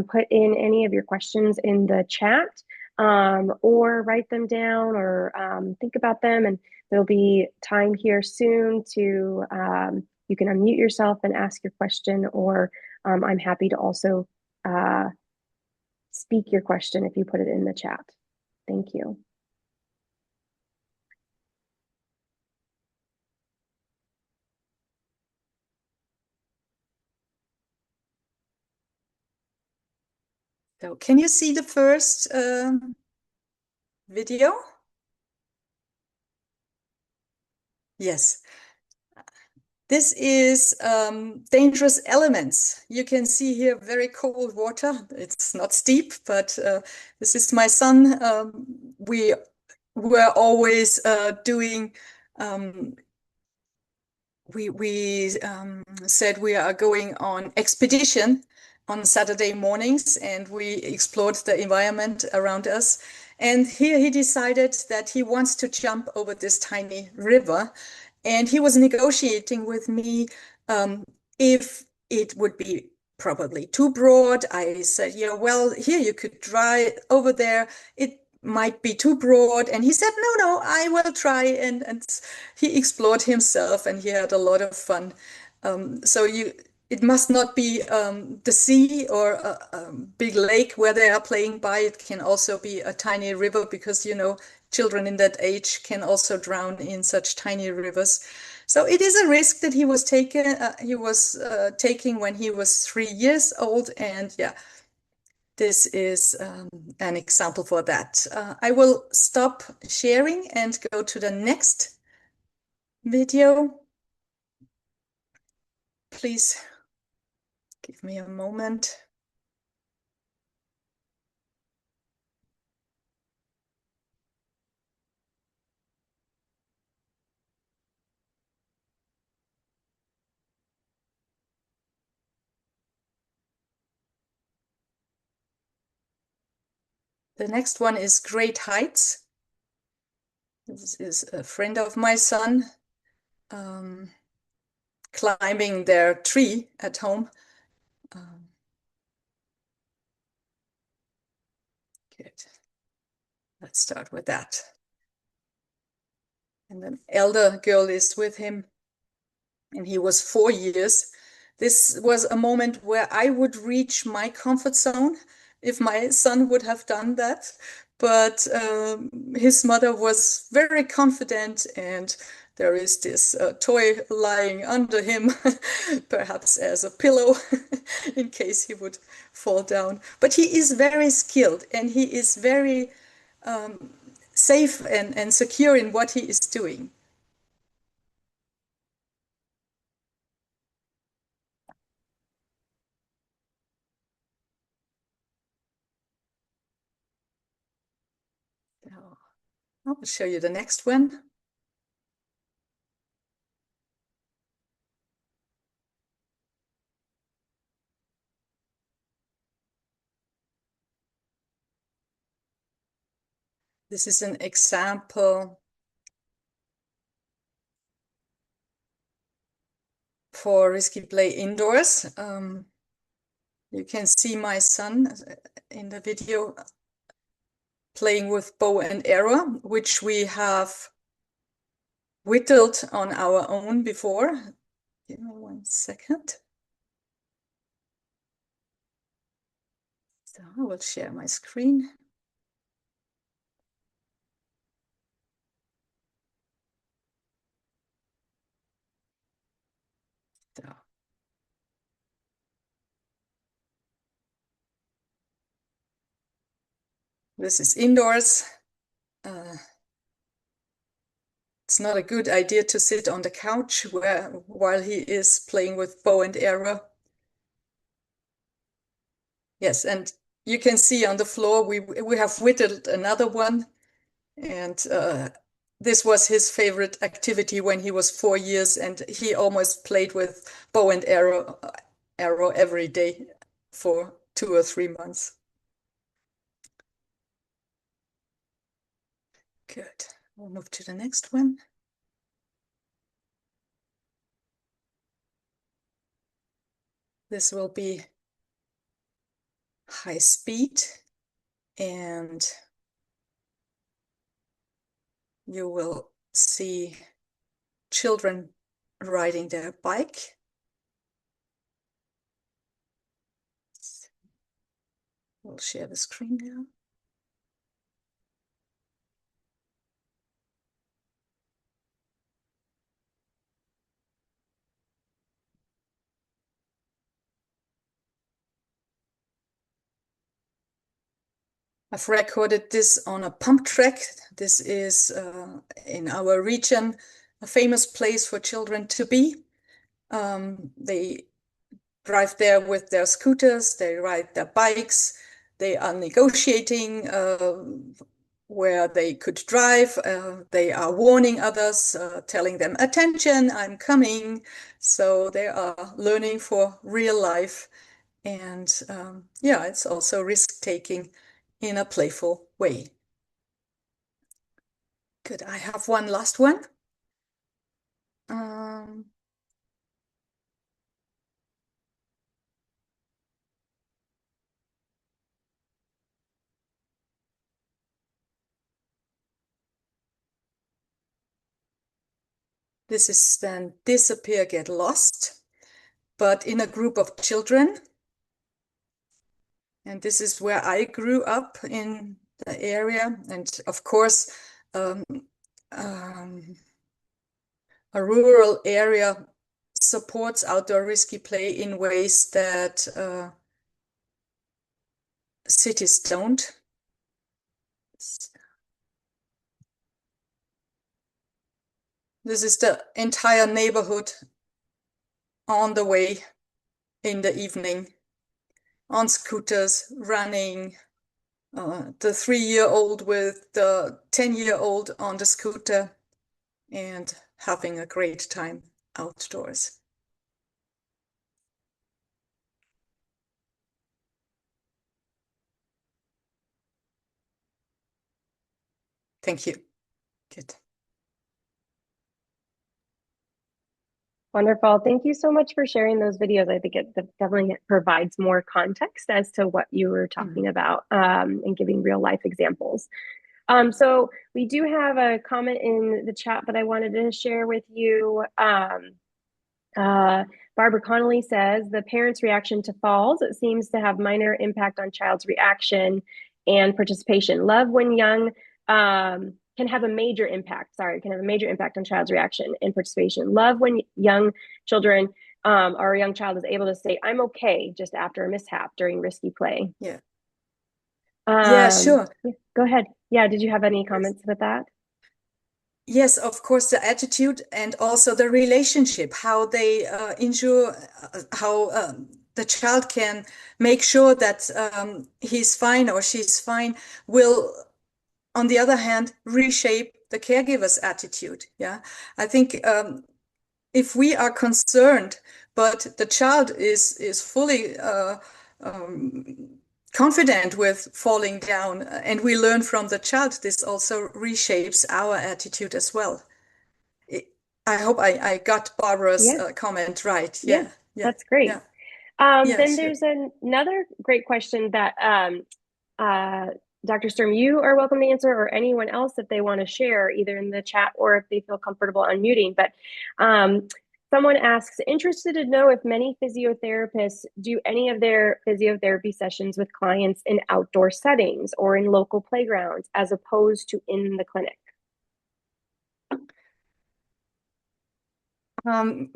put in any of your questions in the chat, or write them down, or think about them. And there'll be time here soon to you can unmute yourself and ask your question, or I'm happy to also speak your question if you put it in the chat. Thank you. So can you see the first video? Yes. This is dangerous elements. You can see here very cold water. It's not steep, but this is my son. We were always doing, we said we are going on expedition on Saturday mornings, and we explored the environment around us. And here he decided that he wants to jump over this tiny river. And he was negotiating with me if it would be probably too broad. I said, yeah, well, here you could try over there. It might be too broad. And he said, no, I will try. And he explored himself, and he had a lot of fun. It must not be the sea or a big lake where they are playing by. It can also be a tiny river, because, children in that age can also drown in such tiny rivers. So it is a risk that he was taking when he was 3 years old. And yeah, this is an example for that. I will stop sharing and go to the next video. Please give me a moment. The next one is Great Heights. This is a friend of my son climbing their tree at home. Good. Let's start with that. And an elder girl is with him, and he was 4 years. This was a moment where I would reach my comfort zone if my son would have done that. But his mother was very confident, and there is this toy lying under him, perhaps as a pillow in case he would fall down. But he is very skilled, and he is very safe and secure in what he is doing. So I'll show you the next one. This is an example for risky play indoors. You can see my son in the video playing with bow and arrow, which we have whittled on our own before. Give me 1 second. So I will share my screen. So. This is indoors. It's not a good idea to sit on the couch while he is playing with bow and arrow. Yes, and you can see on the floor we have whittled another one, and this was his favorite activity when he was 4 years, and he almost played with bow and arrow every day for 2 or 3 months. Good. We'll move to the next one. This will be high speed, and you will see children riding their bike. We'll share the screen now. I've recorded this on a pump track. This is in our region a famous place for children to be. They drive there with their scooters, they ride their bikes, they are negotiating where they could drive, they are warning others, telling them, attention, I'm coming. So they are learning for real life. And yeah, it's also risk-taking in a playful way. Good, I have one last one. This is then disappear, get lost, but in a group of children. And this is where I grew up in the area. And of course, a rural area supports outdoor risky play in ways that cities don't. This is the entire neighborhood on the way in the evening, on scooters, running, the 3-year-old with the 10-year-old on the scooter, and having a great time outdoors. Thank you. Good. Wonderful. Thank you so much for sharing those videos. I think it definitely provides more context as to what you were talking about and giving real life examples. So we do have a comment in the chat that I wanted to share with you. Barbara Connolly says, the parent's reaction to falls, it seems to have minor impact on child's reaction and participation. Love when young can have a major impact, can have a major impact on child's reaction and participation. Love when young children or a young child is able to say, I'm okay, just after a mishap during risky play. Yeah. Yeah, sure. Go ahead. Yeah, did you have any comments with that? Yes, of course, the attitude and also the relationship, how they ensure how the child can make sure that he's fine or she's fine will, on the other hand, reshape the caregiver's attitude. Yeah, I think if we are concerned, but the child is fully confident with falling down, and we learn from the child, this also reshapes our attitude as well. I hope I got Barbara's Yeah, comment right. yeah, Yeah, yeah, that's great. yeah, yeah, Then sure. there's another great question that uh, Dr. Sturm, you are welcome to answer, or anyone else if they want to share, either in the chat or if they feel comfortable unmuting. But someone asks, interested to know if many physiotherapists do any of their physiotherapy sessions with clients in outdoor settings or in local playgrounds as opposed to in the clinic. Um,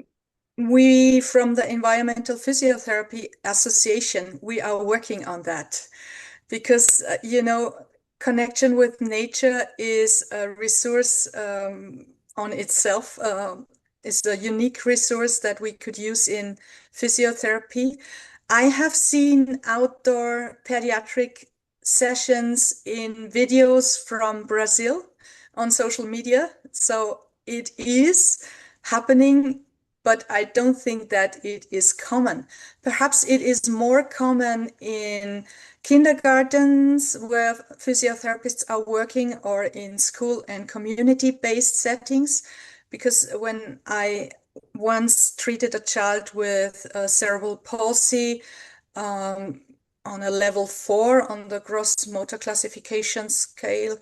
we, from the Environmental Physiotherapy Association, we are working on that because, connection with nature is a resource on itself. It's a unique resource that we could use in physiotherapy. I have seen outdoor pediatric sessions in videos from Brazil on social media. So it is happening, but I don't think that it is common. Perhaps it is more common in kindergartens where physiotherapists are working, or in school and community-based settings. Because when I once treated a child with cerebral palsy on a level 4 on the gross motor classification scale,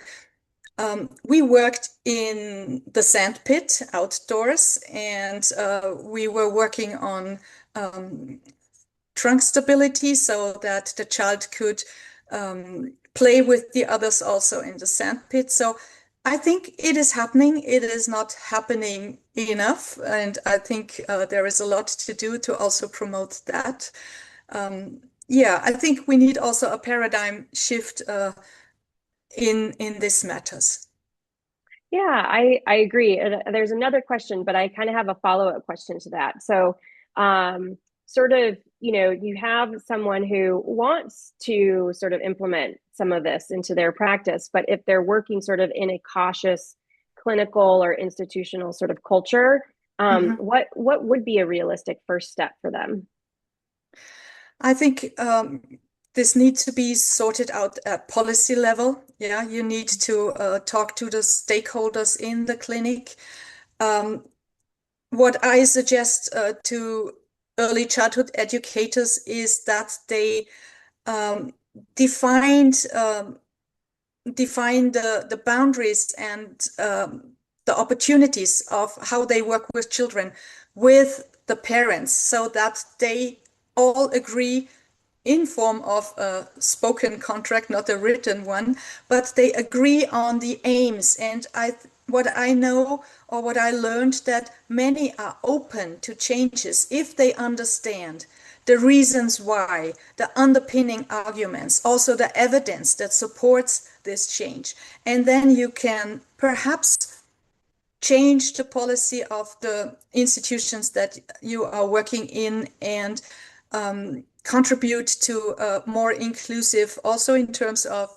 we worked in the sandpit outdoors, and we were working on trunk stability so that the child could play with the others also in the sandpit. So I think it is happening. It is not happening enough, and I think there is a lot to do to also promote that. Yeah, I think we need also a paradigm shift in this matters. Yeah, I agree. And there's another question, but I kind of have a follow-up question to that. So, sort of, you have someone who wants to sort of implement some of this into their practice, but if they're working sort of in a cautious clinical or institutional sort of culture, Mhm. what would be a realistic first step for them? I think this needs to be sorted out at policy level. Yeah, you need to talk to the stakeholders in the clinic. Um, what I suggest to early childhood educators is that they um, defined define the boundaries and the opportunities of how they work with children with the parents, so that they all agree in form of a spoken contract, not a written one, but they agree on the aims. And what I know, or what I learned, that many are open to changes if they understand the reasons why, the underpinning arguments, also the evidence that supports this change. And then you can perhaps change the policy of the institutions that you are working in, and contribute to more inclusive, also in terms of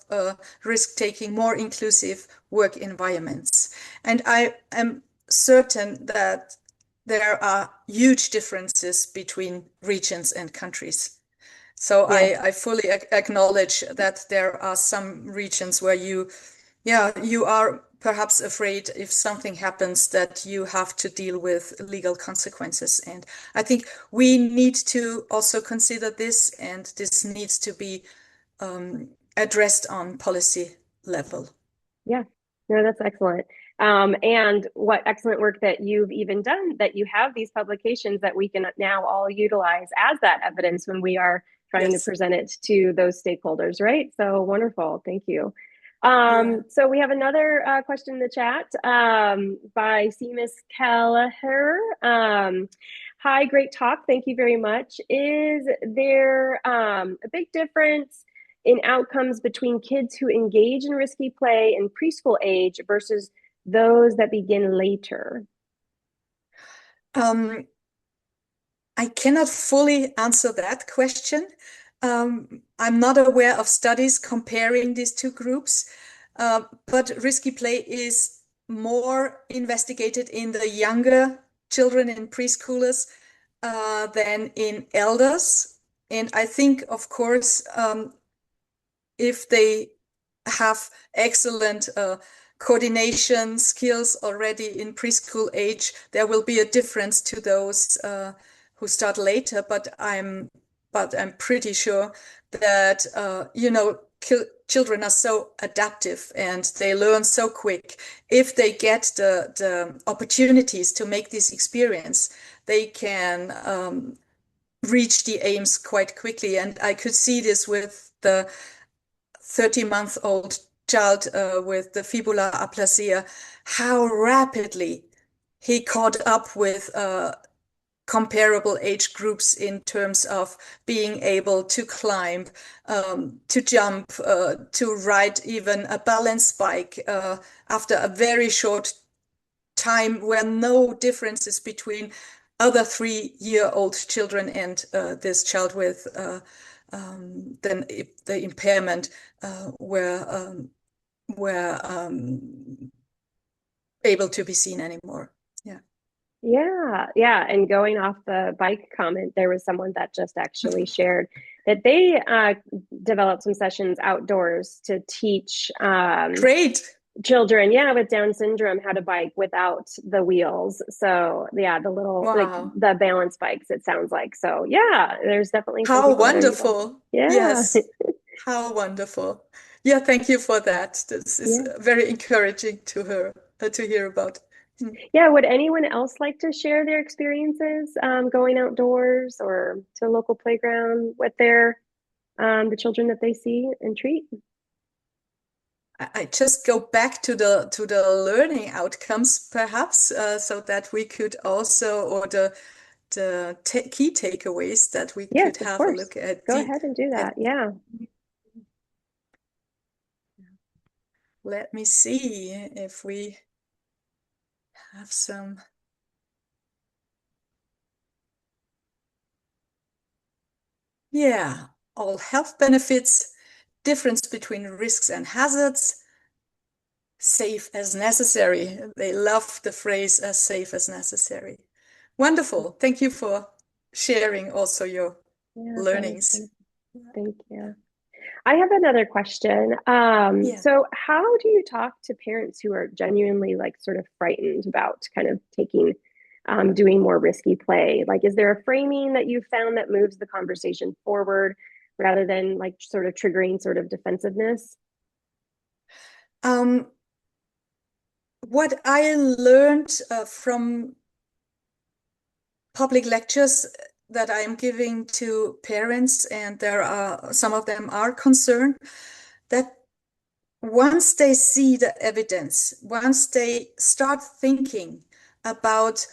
risk-taking, more inclusive work environments. And I am certain that there are huge differences between regions and countries. So Yeah. I fully acknowledge that there are some regions where you are perhaps afraid if something happens that you have to deal with legal consequences. And I think we need to also consider this, and this needs to be addressed on policy level. Yeah, no, that's excellent. And what excellent work that you've even done, that you have these publications that we can now all utilize as that evidence when we are trying to Yes. present it to those stakeholders, right? So wonderful. Thank you. Yeah. So we have another question in the chat by Seamus Kelleher. Hi, great talk. Thank you very much. Is there a big difference in outcomes between kids who engage in risky play in preschool age versus those that begin later? Um, I cannot fully answer that question. I'm not aware of studies comparing these two groups, but risky play is more investigated in the younger children in preschoolers than in elders. And I think, of course, if they have excellent coordination skills already in preschool age, there will be a difference to those who start later. But I'm pretty sure that children are so adaptive and they learn so quick. If they get the opportunities to make this experience, they can reach the aims quite quickly. And I could see this with the 30-month-old child with the fibula aplasia, how rapidly he caught up with comparable age groups in terms of being able to climb, to jump, to ride even a balance bike after a very short time, where no differences between other 3-year-old children and this child with then the impairment were able to be seen anymore. Yeah. Yeah. And going off the bike comment, there was someone that just actually shared that they developed some sessions outdoors to teach Great. children, with Down syndrome how to bike without the wheels. So yeah, the little like Wow. the balance bikes, it sounds like. So yeah, there's definitely some How people that are useful. wonderful. Yeah. Yes. How wonderful. Yeah, thank you for that. This is Yeah. very encouraging to hear about. Mm. Yeah. Would anyone else like to share their experiences going outdoors or to a local playground with their the children that they see and treat? I just go back to the learning outcomes, perhaps, so that we could also, or the key takeaways that we could Yes, of have a course. look at Go ahead and do at that. Yeah. let me see if we have some. Yeah, all health benefits, difference between risks and hazards, safe as necessary. They love the phrase as safe as necessary. Wonderful. Thank you for sharing also your Yeah, that was learnings. wonderful. Thank you. I have another question. Yeah. So how do you talk to parents who are genuinely like sort of frightened about kind of doing more risky play? Like, is there a framing that you found that moves the conversation forward rather than like sort of triggering sort of defensiveness? Um, what I learned from public lectures that I'm giving to parents, and there are some of them are concerned, that once they see the evidence, once they start thinking about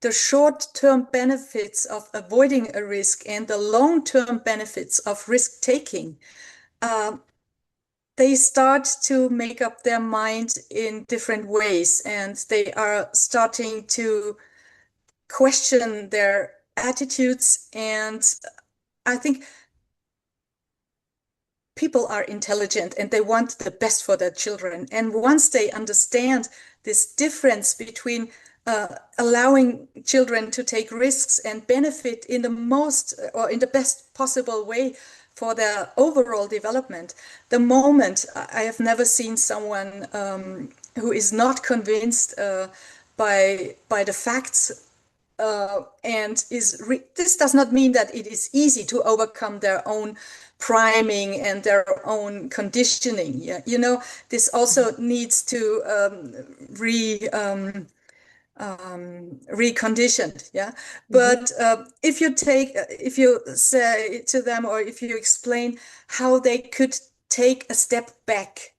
the short-term benefits of avoiding a risk and the long-term benefits of risk taking, they start to make up their mind in different ways, and they are starting to question their attitudes. And I think people are intelligent and they want the best for their children. And once they understand this difference between allowing children to take risks and benefit in the most or in the best possible way for their overall development, the moment I have never seen someone who is not convinced by the facts and this does not mean that it is easy to overcome their own priming and their own conditioning. Yeah, this also needs to reconditioned. Yeah, Mm-hmm. but if you say to them, or if you explain how they could take a step back,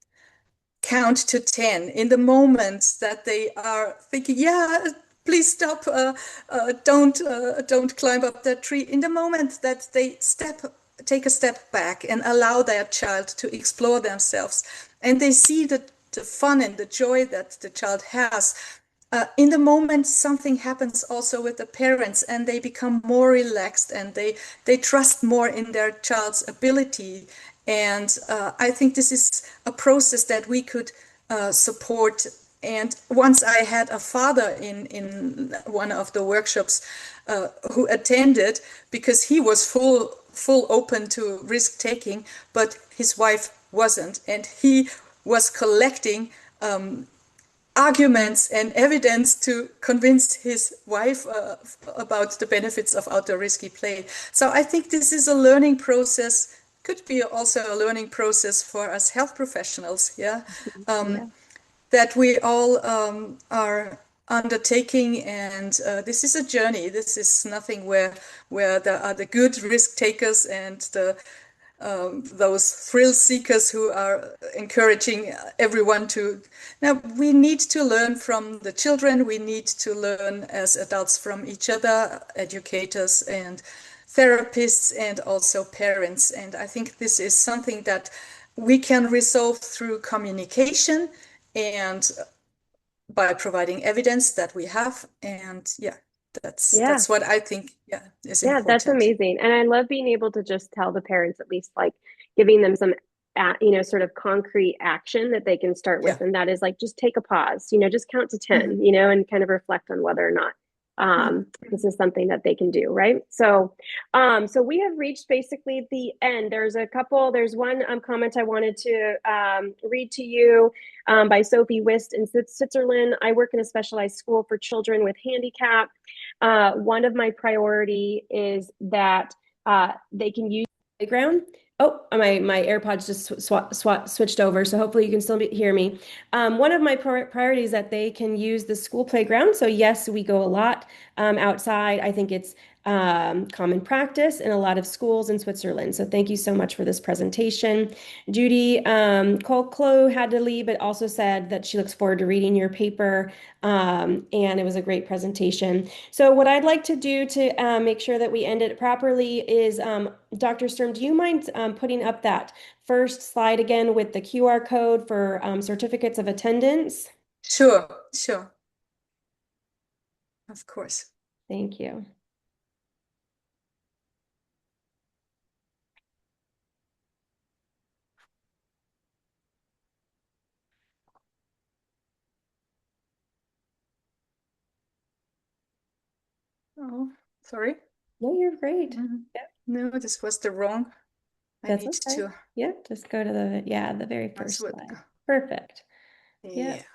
count to 10 in the moment that they are thinking, yeah, please stop, don't climb up that tree. In the moment that they take a step back and allow their child to explore themselves, and they see the fun and the joy that the child has, in the moment something happens also with the parents, and they become more relaxed, and they trust more in their child's ability. And I think this is a process that we could support. And once I had a father in one of the workshops who attended, because he was full open to risk taking, but his wife wasn't, and he was collecting arguments and evidence to convince his wife about the benefits of outdoor risky play. So I think this is a learning process, could be also a learning process for us health professionals, yeah, Yeah. that we all are undertaking. And this is a journey. This is nothing where there are the good risk takers and those thrill seekers who are encouraging everyone to. Now, we need to learn from the children. We need to learn as adults from each other, educators and therapists, and also parents. And I think this is something that we can resolve through communication and by providing evidence that we have. And yeah, Yeah. that's what I think, yeah, is Yeah, that's important. amazing. And I love being able to just tell the parents, at least like giving them some, sort of concrete action that they can start with. Yeah. And that is like, just take a pause, just count to 10, Mhm. and kind of reflect on whether or not Mhm. this is something that they can do, right? So we have reached basically the end. There's one comment I wanted to read to you by Sophie Wist in Switzerland. I work in a specialized school for children with handicap. One of my priority is that they can use the playground. Oh, my AirPods just switched over, so hopefully you can still hear me. One of my priorities is that they can use the school playground. So yes, we go a lot outside. I think it's common practice in a lot of schools in Switzerland. So thank you so much for this presentation. Judy Colclo had to leave, but also said that she looks forward to reading your paper, and it was a great presentation. So what I'd like to do to make sure that we end it properly is, Dr. Sturm, do you mind putting up that first slide again with the QR code for certificates of attendance? Sure, sure, of course. Thank you. Oh, sorry. No, you're great. Mhm. Yeah, No, this was the wrong. I that's need okay. to Yeah, just go to the very first password. slide. Perfect. Yeah, Yep.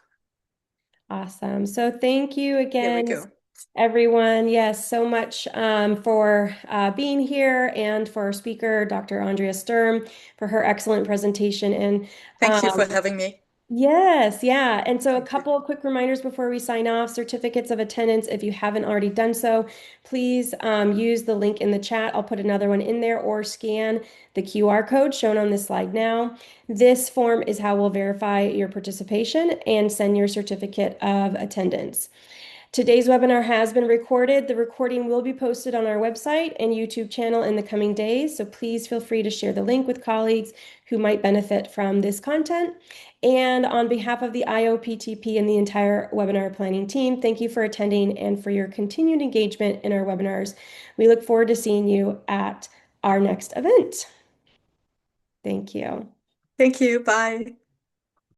Awesome. So thank you here we again, go. everyone. Yes, so much for being here, and for our speaker, Dr. Andrea Sturm, for her excellent presentation. And Thank you for having me. yes, yeah. And so a Thank you. couple of quick reminders before we sign off. Certificates of attendance, if you haven't already done so, please use the link in the chat. I'll put another one in there, or scan the QR code shown on this slide now. This form is how we'll verify your participation and send your certificate of attendance. Today's webinar has been recorded. The recording will be posted on our website and YouTube channel in the coming days, so please feel free to share the link with colleagues who might benefit from this content. And on behalf of the IOPTP and the entire webinar planning team, thank you for attending and for your continued engagement in our webinars. We look forward to seeing you at our next event. Thank you. Thank you. Bye.